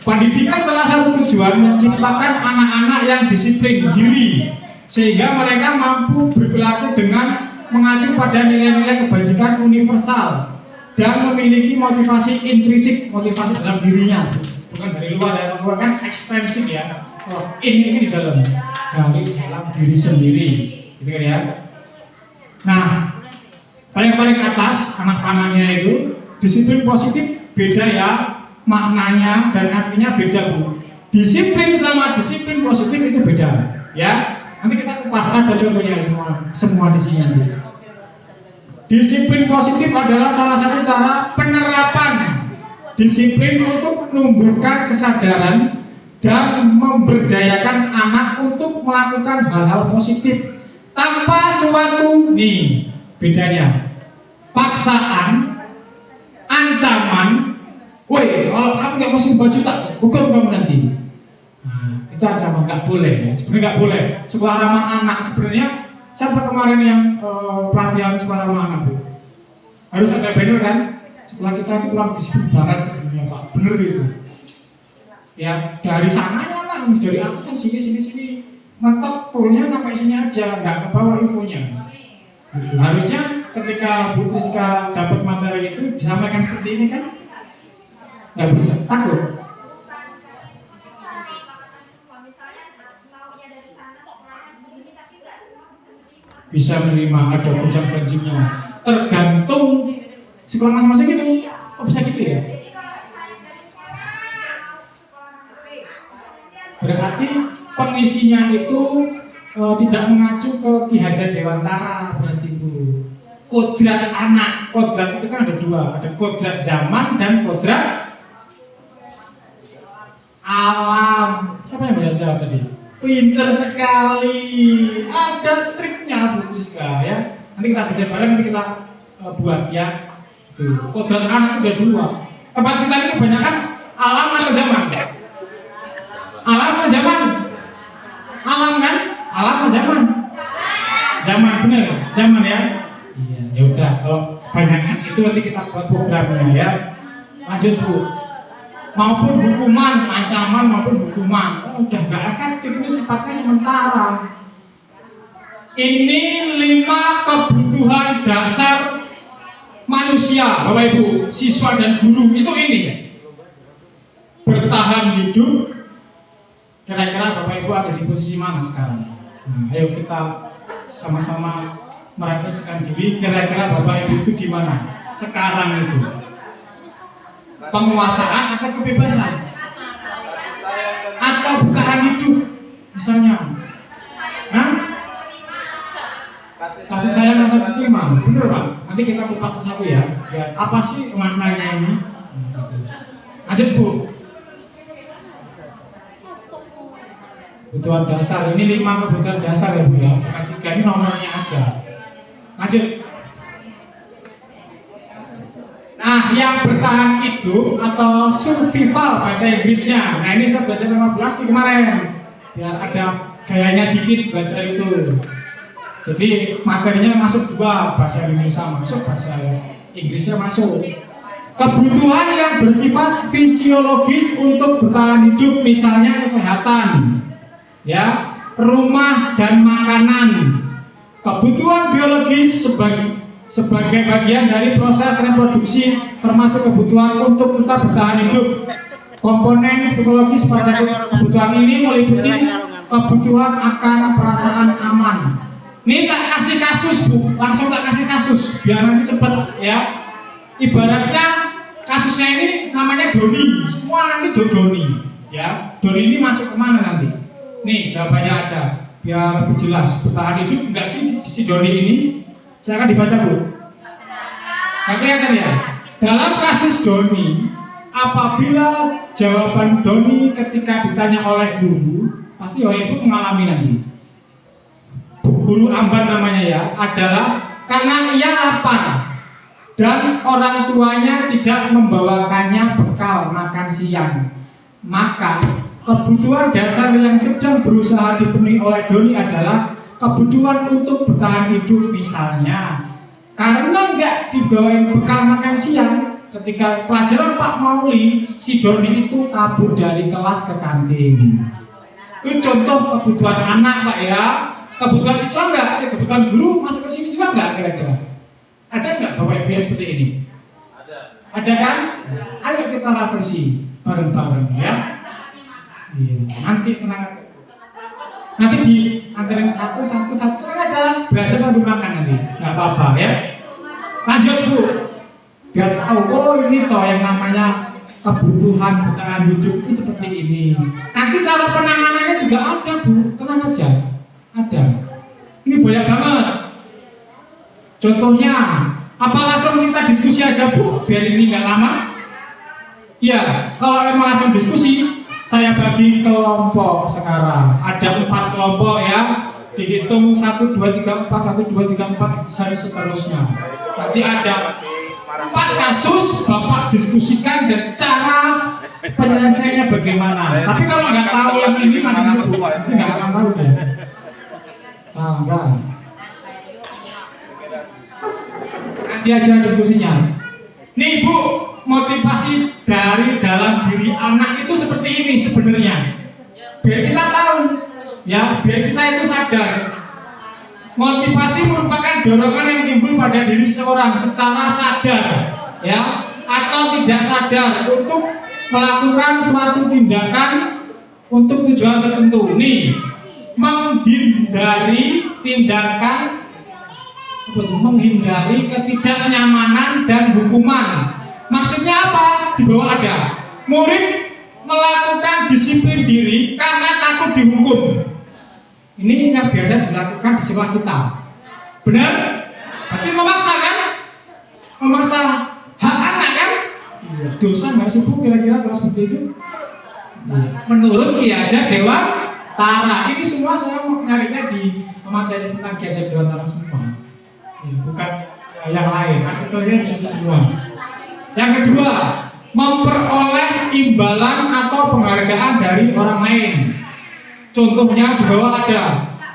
Pendidikan salah satu tujuan menciptakan anak-anak yang disiplin diri sehingga mereka mampu berperilaku dengan mengacu pada nilai-nilai kebajikan universal dan memiliki motivasi intrinsik, motivasi dalam dirinya, bukan dari luar ya. Luar kan ekstensif ya. Oh, ini di dalam dari dalam diri sendiri, gitu kan ya. Nah, paling atas anak panahnya itu disiplin positif beda ya. Maknanya dan artinya beda Bu. Disiplin sama disiplin positif itu beda ya. Nanti kita kupas ada contohnya semua di sini nanti. Disiplin positif adalah salah satu cara penerapan disiplin untuk menumbuhkan kesadaran dan memberdayakan anak untuk melakukan hal-hal positif tanpa suatu nih bedanya paksaan, ancaman. Woi, kalau kamu nggak masuk baju tak hukum kamu nanti. Nah, itu ancaman nggak boleh. Ya. Sebenarnya nggak boleh. Sekolah ramah anak sebenarnya siapa kemarin yang pelatihan sekolah ramah anak Bu? Harus ada banner kan? Sekolah kita itu kurang disiplin banget sebenarnya Pak. Bener gitu. Ya dari sananya lah, dari atas sini mentok turunnya sampai sini aja, nggak ke bawah infonya. Gitu. Harusnya ketika Bu Rizka dapat materi itu disampaikan seperti ini kan? Nggak bisa, takut. Bisa menerima, ada puncak-puncaknya. Tergantung sekolah masing-masing gitu. Kok bisa gitu ya? Berarti pengisinya itu tidak mengacu ke Ki Hajar Dewantara berarti itu. Kodrat anak, kodrat itu kan ada dua, ada kodrat zaman dan kodrat alam. Siapa yang bisa jawab tadi? Pinter sekali. Ada triknya Bu Rizka ya. Nanti kita baca bareng, nanti kita buat ya. Tuh, kodrat anak udah dua. Tempat kita ini kebanyakan alam atau zaman? Alam atau zaman? Alam kan? Alam atau zaman? Zaman, bener? Zaman ya? Iya, ya udah. Kalau kebanyakan itu nanti kita buat programnya ya. Lanjut Bu. Maupun hukuman, ancaman maupun hukuman. Udah nggak efektif, ini sifatnya sementara. Ini 5 kebutuhan dasar manusia, Bapak Ibu, siswa dan guru itu ini. Bertahan hidup. Kira-kira Bapak Ibu ada di posisi mana sekarang? Nah, ayo kita sama-sama merefleksikan diri. Kira-kira Bapak Ibu itu di mana sekarang itu? Penguasaan atau kebebasan? Atau bertahan hidup misalnya? Hah? Kasih sayang rasa diterima, bener Pak? Nanti kita kupas satu ya. Ya, apa sih maknanya ini? Lanjut Bu. Kebutuhan dasar, ini 5 kebutuhan dasar ya Bu ya. Bukan 3, ini nomornya aja. Lanjut. Nah, yang bertahan hidup atau survival bahasa Inggrisnya. Nah, ini saya belajar sama Bu Asti kemarin. Biar ada gayanya dikit baca itu. Jadi materinya masuk 2, bahasa Indonesia masuk, bahasa Inggrisnya masuk. Kebutuhan yang bersifat fisiologis untuk bertahan hidup, misalnya kesehatan, ya, rumah dan makanan. Kebutuhan biologis sebagai bagian dari proses reproduksi, termasuk kebutuhan untuk tetap bertahan hidup. Komponen psikologis pada kebutuhan ini meliputi kebutuhan akan perasaan aman. Ini tak kasih kasus Bu, langsung tak kasih kasus biar nanti cepet ya. Ibaratnya kasusnya ini namanya Doni, semua nanti Doni ya. Doni ini masuk kemana nanti? Nih jawabannya ada, biar lebih jelas. Bertahan hidup enggak sih si Doni ini? Saya akan dibaca Bu. Nggak kelihatan ya? Dalam kasus Doni, apabila jawaban Doni ketika ditanya oleh guru, pasti Ibu mengalami nanti. Guru Ambar namanya ya, adalah karena ia lapar dan orang tuanya tidak membawakannya bekal makan siang, maka kebutuhan dasar yang sedang berusaha dipenuhi oleh Doni adalah kebutuhan untuk bertahan hidup. Misalnya karena nggak dibawain bekal makan siang, ketika pelajaran Pak Mauli, si Doni itu kabur dari kelas ke kantin. Itu contoh kebutuhan anak Pak ya. Kebutuhan siswa enggak? Ada kebutuhan guru masuk ke sini juga enggak kira-kira? Ada enggak Bapak Ibu seperti ini? Ada kan? Ayo kita refleksi bareng-bareng ya. Iya, nanti tenang aja. Nanti di antarin satu tenang aja, belajar sambil makan nanti, nggak apa-apa ya. Lanjut Bu, biar tahu oh ini toh yang namanya kebutuhan bertahan hidup itu seperti ini. Nanti cara penanganannya juga ada Bu, tenang aja. Ada. Ini banyak banget. Contohnya, apa langsung kita diskusi aja Bu, biar ini nggak lama? Ya, kalau emang langsung diskusi, saya bagi kelompok sekarang. Ada 4 kelompok ya. Dihitung 1, 2, 3, 4, 1, 2, 3, 4 sampai seterusnya. Nanti ada 4 kasus Bapak diskusikan dan cara penyelesaiannya bagaimana. Tapi kalau nggak tahu yang ini nanti Bu, nanti nggak akan tahu deh. Enggak. Nanti aja diskusinya. Nih Bu, motivasi dari dalam diri anak itu seperti ini sebenarnya. Biar kita tahu, ya, biar kita itu sadar. Motivasi merupakan dorongan yang timbul pada diri seseorang secara sadar, ya, atau tidak sadar untuk melakukan suatu tindakan untuk tujuan tertentu. Nih, menghindari tindakan, menghindari ketidaknyamanan dan hukuman. Maksudnya apa? Di bawah ada murid melakukan disiplin diri karena takut dihukum. Ini yang biasa dilakukan di sekolah kita. Benar? Berarti memaksa kan? Memaksa hak anak kan? Iya. Dosa nggak sih Bu kira-kira kalau seperti itu? Menurut Ki Hajar Dewantara. Ini semua saya mau nyarinya di materi tentang Ki Hajar Dewantara semua. Ya, bukan yang lain. Artikelnya di situ semua. Yang kedua, memperoleh imbalan atau penghargaan dari orang lain. Contohnya di bawah ada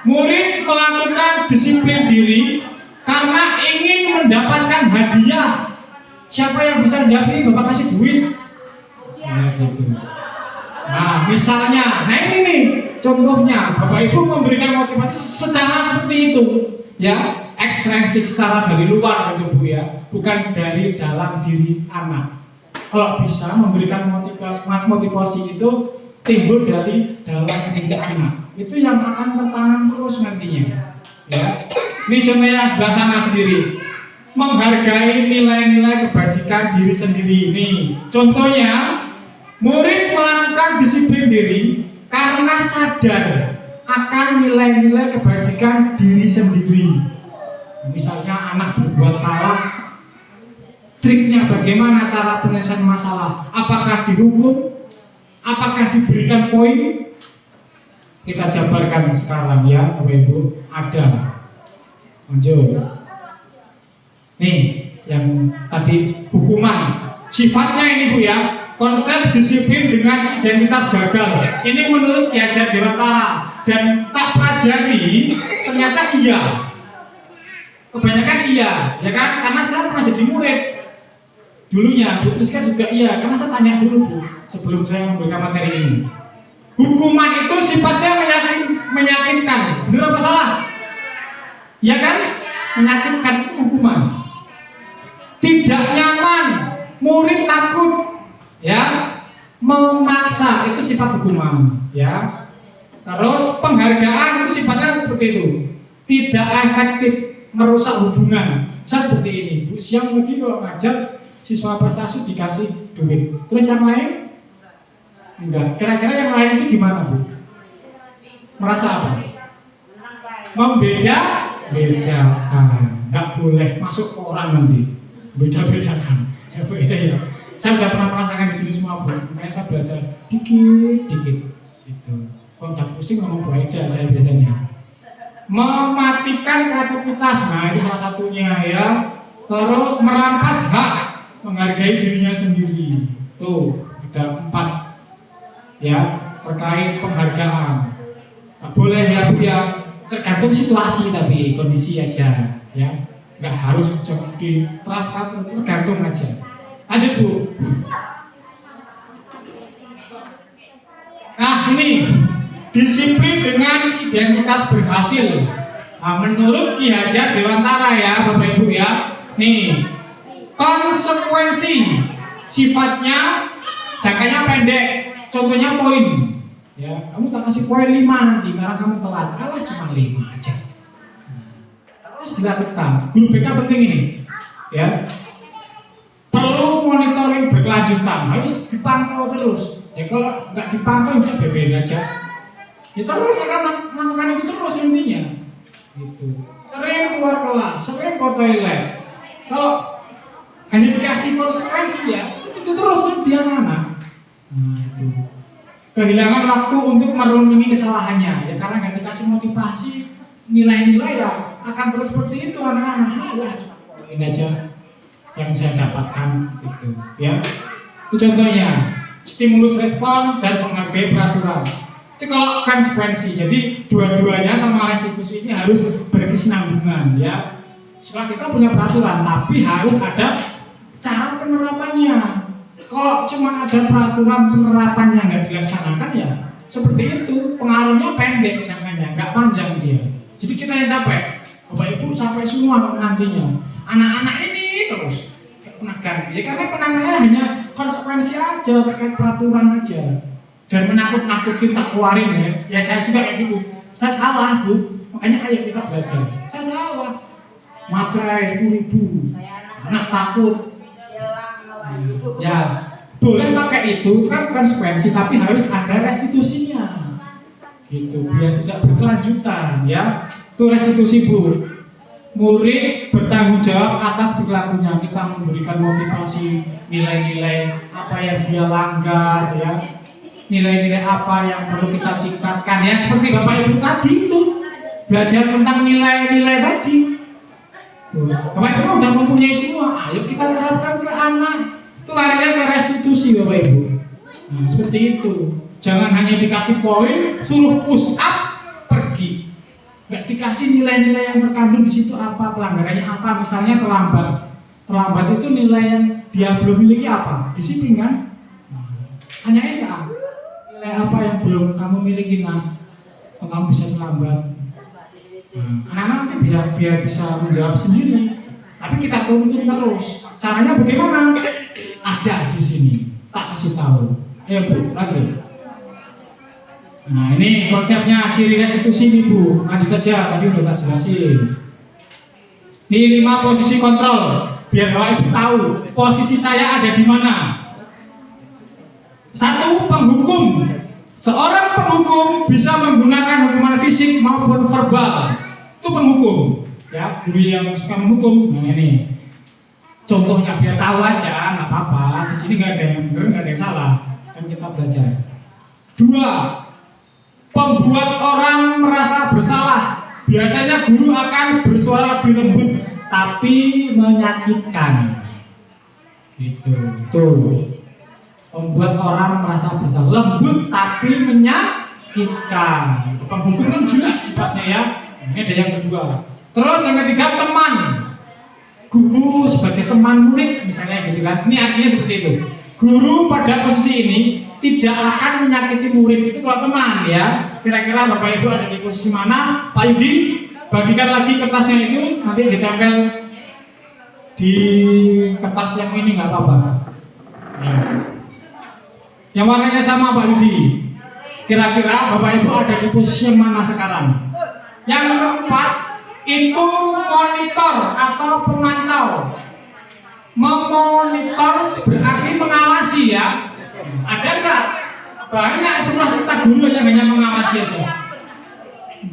murid melakukan disiplin diri karena ingin mendapatkan hadiah. Siapa yang bisa jawab ini? Bapak kasih duit. Nah, gitu. Nah, misalnya, nah ini nih contohnya, Bapak Ibu memberikan motivasi secara seperti itu, ya, ekstrinsik secara dari luar gitu Bu ya, bukan dari dalam diri anak. Kalau bisa memberikan motivasi itu timbul dari dalam diri anak, itu yang akan tertanam terus nantinya. Ya, ini contohnya sebelah sana sendiri, menghargai nilai-nilai kebajikan diri sendiri. Ini contohnya, murid melakukan disiplin diri karena sadar akan nilai-nilai kebajikan diri sendiri. Misalnya anak berbuat salah, triknya bagaimana cara penyelesaian masalah? Apakah dihukum? Apakah diberikan poin? Kita jabarkan sekarang ya, Bapak Ibu. Ada. Lanjut. Nih, yang tadi hukuman. Sifatnya ini Bu ya, konsep disiplin dengan identitas gagal. Ini menurut Ki Hajar Dewantara dan tak pelajari ternyata iya. Kebanyakan iya, ya kan? Karena saya pernah jadi murid dulunya, Bu Rizka juga iya, karena saya tanya dulu Bu sebelum saya memberikan materi ini. Hukuman itu sifatnya meyakinkan, benar apa salah? Ya kan? Meyakinkan itu hukuman. Tidak nyaman, murid takut, ya, memaksa itu sifat hukuman, ya. Terus penghargaan itu sifatnya seperti itu, tidak efektif, merusak hubungan. Saya seperti ini, Bu, siang tadi kalau ngajar siswa prestasi dikasih duit, terus yang lain enggak. Kira-kira yang lain itu gimana Bu? Merasa apa? Membedakan, nggak boleh masuk ke orang nanti, beda-bedakan. Ya beda ya. Saya sudah pernah merasakan di sini semua Bu, makanya saya belajar dikit-dikit. Gitu. Kalau udah pusing ngomong Bu aja saya biasanya. Mematikan kreativitas, nah itu salah satunya ya. Terus merampas hak menghargai dirinya sendiri. Tuh ada 4 ya terkait penghargaan. Nggak boleh ya Bu ya, tergantung situasi tapi kondisi aja ya. Nggak harus diterapkan, tergantung aja. Lanjut Bu. Nah ini disiplin dengan identitas berhasil. Nah, menurut Ki Hajar Dewantara ya Bapak Ibu ya. Nih, konsekuensi sifatnya jangkanya pendek. Contohnya poin. Ya, kamu tak kasih poin 5 nanti karena kamu telat. Alah cuma 5 aja. Terus dilakukan. Guru BK penting ini. Ya. Perlu monitoring berkelanjutan. Harus dipantau terus. Ya kalau nggak dipantau udah beberin aja. Ya terus akan melakukan itu terus intinya. Gitu. Sering keluar kelas, sering ke toilet. Kalau hanya dikasih konsekuensi ya, itu terus dia anak. Nah, itu. Kehilangan waktu untuk merenungi kesalahannya. Ya karena nggak dikasih motivasi, nilai-nilai ya akan terus seperti itu anak-anak. Ya cuma ini aja yang saya dapatkan gitu. Ya. Itu contohnya. Stimulus respon dan menghargai peraturan. Itu kalau konsekuensi. Jadi dua-duanya sama restitusi ini harus berkesinambungan ya. Setelah kita punya peraturan, tapi harus ada cara penerapannya. Kalau cuma ada peraturan penerapannya nggak dilaksanakan ya seperti itu, pengaruhnya pendek jangkanya, nggak panjang dia. Jadi kita yang capek. Bapak Ibu sampai semua nantinya. Anak-anak ini terus penegak. Ya karena penanganannya hanya konsekuensi aja, terkait peraturan aja. Dan menakut-nakutin, tak keluarin ya. Ya saya juga kayak gitu. Saya salah Bu, makanya ayo kita belajar. Saya salah. Materai 10.000, anak takut. Ya, boleh pakai itu kan konsekuensi, tapi harus ada restitusinya. Gitu, biar tidak berkelanjutan ya. Itu restitusi Bu. Murid bertanggung jawab atas perilakunya. Kita memberikan motivasi, nilai-nilai apa yang dia langgar ya. Nilai-nilai apa yang perlu kita tingkatkan ya, seperti Bapak Ibu tadi itu belajar tentang nilai-nilai tadi. Bapak Ibu udah mempunyai semua, ayo kita terapkan ke anak. Itu larinya ke restitusi Bapak Ibu. Nah, seperti itu. Jangan hanya dikasih poin, suruh push up, pergi. Nggak dikasih nilai-nilai yang terkandung di situ apa, pelanggarannya apa, misalnya terlambat. Terlambat itu nilai yang dia belum miliki apa? Disiplin kan? Hanya itu. Nilai apa yang belum kamu miliki nah, kamu bisa terlambat. Anak-anak nanti biar bisa menjawab sendiri. Tapi kita tuntun terus. Caranya bagaimana? Ada di sini. Tak kasih tahu. Ayo Bu, lanjut. Nah ini konsepnya ciri restitusi nih Bu. Lanjut aja. Tadi udah tak jelasin. Ini 5 posisi kontrol. Biar Bapak Ibu tahu posisi saya ada di mana. 1. Penghukum. Seorang penghukum bisa menggunakan hukuman fisik maupun verbal. Itu penghukum. Ya, guru yang suka menghukum. Nah ini contohnya biar tahu aja, nggak apa-apa. Di sini nggak ada yang benar, nggak ada yang salah. Kan kita belajar. 2. Pembuat orang merasa bersalah. Biasanya guru akan bersuara lebih lembut, tapi menyakitkan. Gitu. Tuh. Membuat orang merasa bersalah, lembut tapi menyakitkan. Penghukum kan jelas sifatnya ya. Ini ada yang kedua. Terus yang ketiga, teman. Guru sebagai teman murid misalnya gitu kan. Ini artinya seperti itu. Guru pada posisi ini tidak akan menyakiti murid, itu kalau teman ya. Kira-kira Bapak Ibu ada di posisi mana? Pak Yudi, bagikan lagi kertasnya itu, nanti ditempel di kertas yang ini nggak apa-apa. Ya. Yang warnanya sama Pak Yudi. Kira-kira Bapak Ibu ada di posisi yang mana sekarang? Yang keempat itu monitor atau pemantau. Memonitor berarti mengawasi ya. Ada nggak? Banyak sekolah kita guru yang hanya mengawasi aja.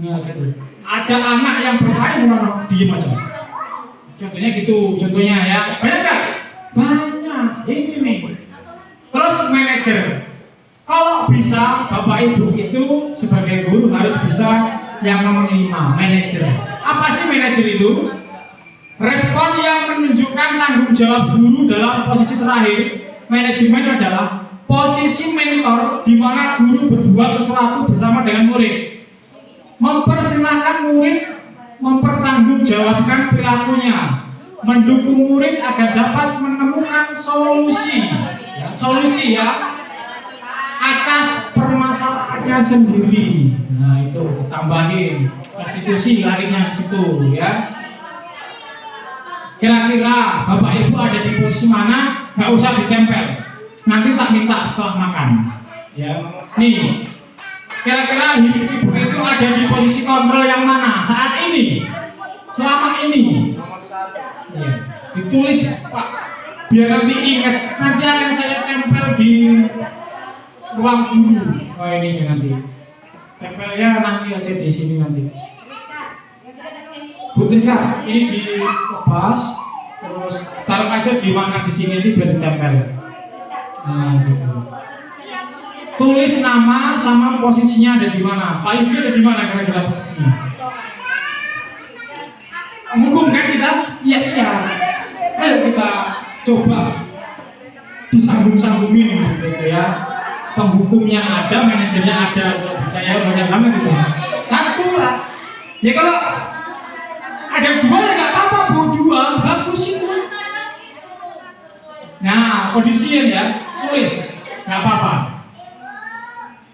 Nah, gitu. Ada anak yang bermain diem aja. Contohnya gitu, contohnya ya. Banyak nggak? Banyak. Ini nih. Terus manajer, kalau bisa Bapak Ibu itu sebagai guru harus bisa yang nomor 5, manajer. Apa sih manajer itu? Respon yang menunjukkan tanggung jawab guru dalam posisi terakhir. Manajemen adalah posisi mentor di mana guru berbuat sesuatu bersama dengan murid. Mempersilahkan murid mempertanggungjawabkan perilakunya, mendukung murid agar dapat menemukan solusi ya atas permasalahannya sendiri. Nah itu tambahin restitusi larinya ke situ ya. Kira-kira Bapak Ibu ada di posisi mana? Nggak usah ditempel. Nanti tak minta setelah makan. Ya. Nih. Kira-kira Ibu itu ada di posisi kontrol yang mana saat ini? Selama ini. Ya. Ditulis Pak. Biar nanti ingat. Nanti akan saya tempel di ruang guru. Oh ini nanti. Tempelnya nanti aja di sini nanti. Bu Triska, ini dilepas, terus taruh aja di mana di sini ini biar ditempel. Nah, gitu. Tulis nama sama posisinya ada di mana. Pak Yudi ada di mana kira-kira posisinya? Hukum kan kita? Iya. Ayo kita coba disambung-sambungin gitu ya. Penghukumnya ada, manajernya ada, bisa ya banyak banget gitu. Satu lah. Ya kalau ada 2 ya nggak apa-apa Bu, 2 bagus itu. Nah kondisinya ya, tulis nggak apa-apa.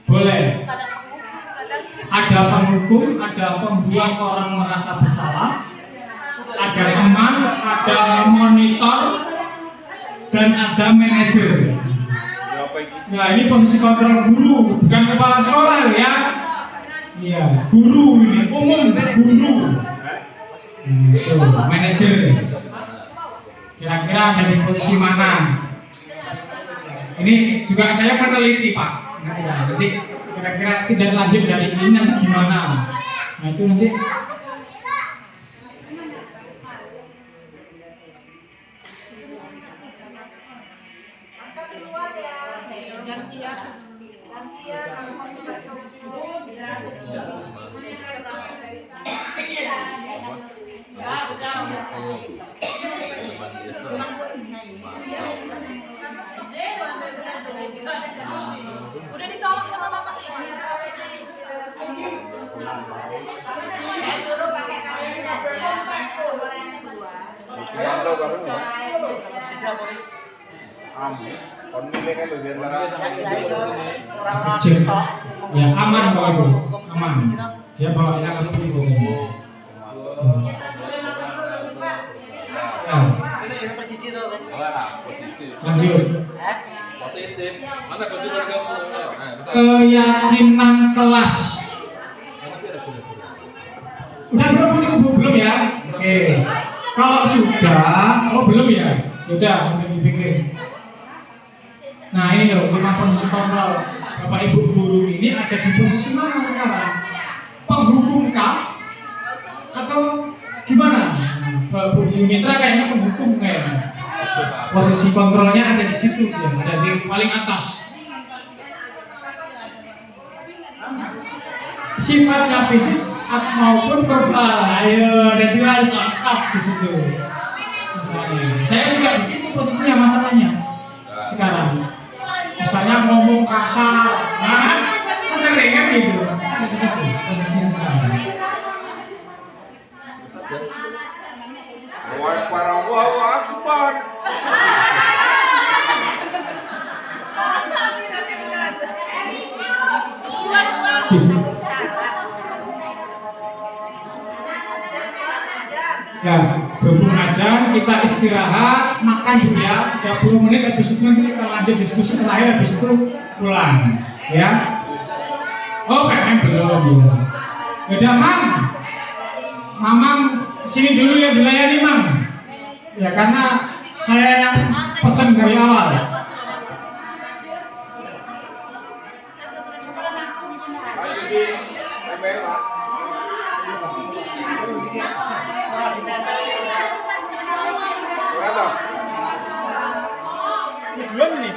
Boleh. Ada penghukum, ada pembuat orang merasa bersalah, dan ada manajer. Ya apa ini? Nah, ini posisi kontrol guru, bukan kepala sekolah ya. Iya, guru ini umum guru. Itu manajer. Kira-kira ada di posisi mana? Ini juga saya meneliti Pak. Nah, ya, nanti kira-kira tidak lanjut dari ini nanti gimana? Nah itu nanti. Angkat di luar ya. Gantian. Gantian kalau masih baca buku. Ya, udah. Udah ditolak sama mama. Saya suruh pakai kamera aja. Nomor yang kedua. Mantau baru ya. Kon milih kan lebih antara Kecil. Ya aman kalau itu, aman. Dia bawa yang lebih itu. Ya, posisi. lanjut. Positif. Mana baju baru kamu? Nah, bisa. Keyakinan kelas. Udah belum ya? Oke. Kalau sudah, oh belum ya? Udah, udah dipikirin. Nah ini loh, 5 posisi kontrol. Bapak Ibu guru ini ada di posisi mana sekarang? Penghukum kah? Atau gimana? Bu Mitra kayaknya penghukum kayaknya. Posisi kontrolnya ada di situ dia, ada di paling atas. Sifatnya fisik maupun verbal, ayo, dan dia harus lengkap di situ. Misalnya, saya juga di situ posisinya masalahnya sekarang. Misalnya ngomong kasar, nah, kan sering kan gitu. Saya di situ posisinya sekarang. Allahu Akbar. Jadi, ya, berhubung aja kita istirahat, makan dulu ya, 30 menit habis itu nanti kita lanjut diskusi terakhir, habis itu pulang ya. Oh PPM belum ya. Udah Mam, Mamang sini dulu ya dilayani Mam. Ya karena saya yang pesen dari awal. Ayo di ML. Berapa? 2 menit.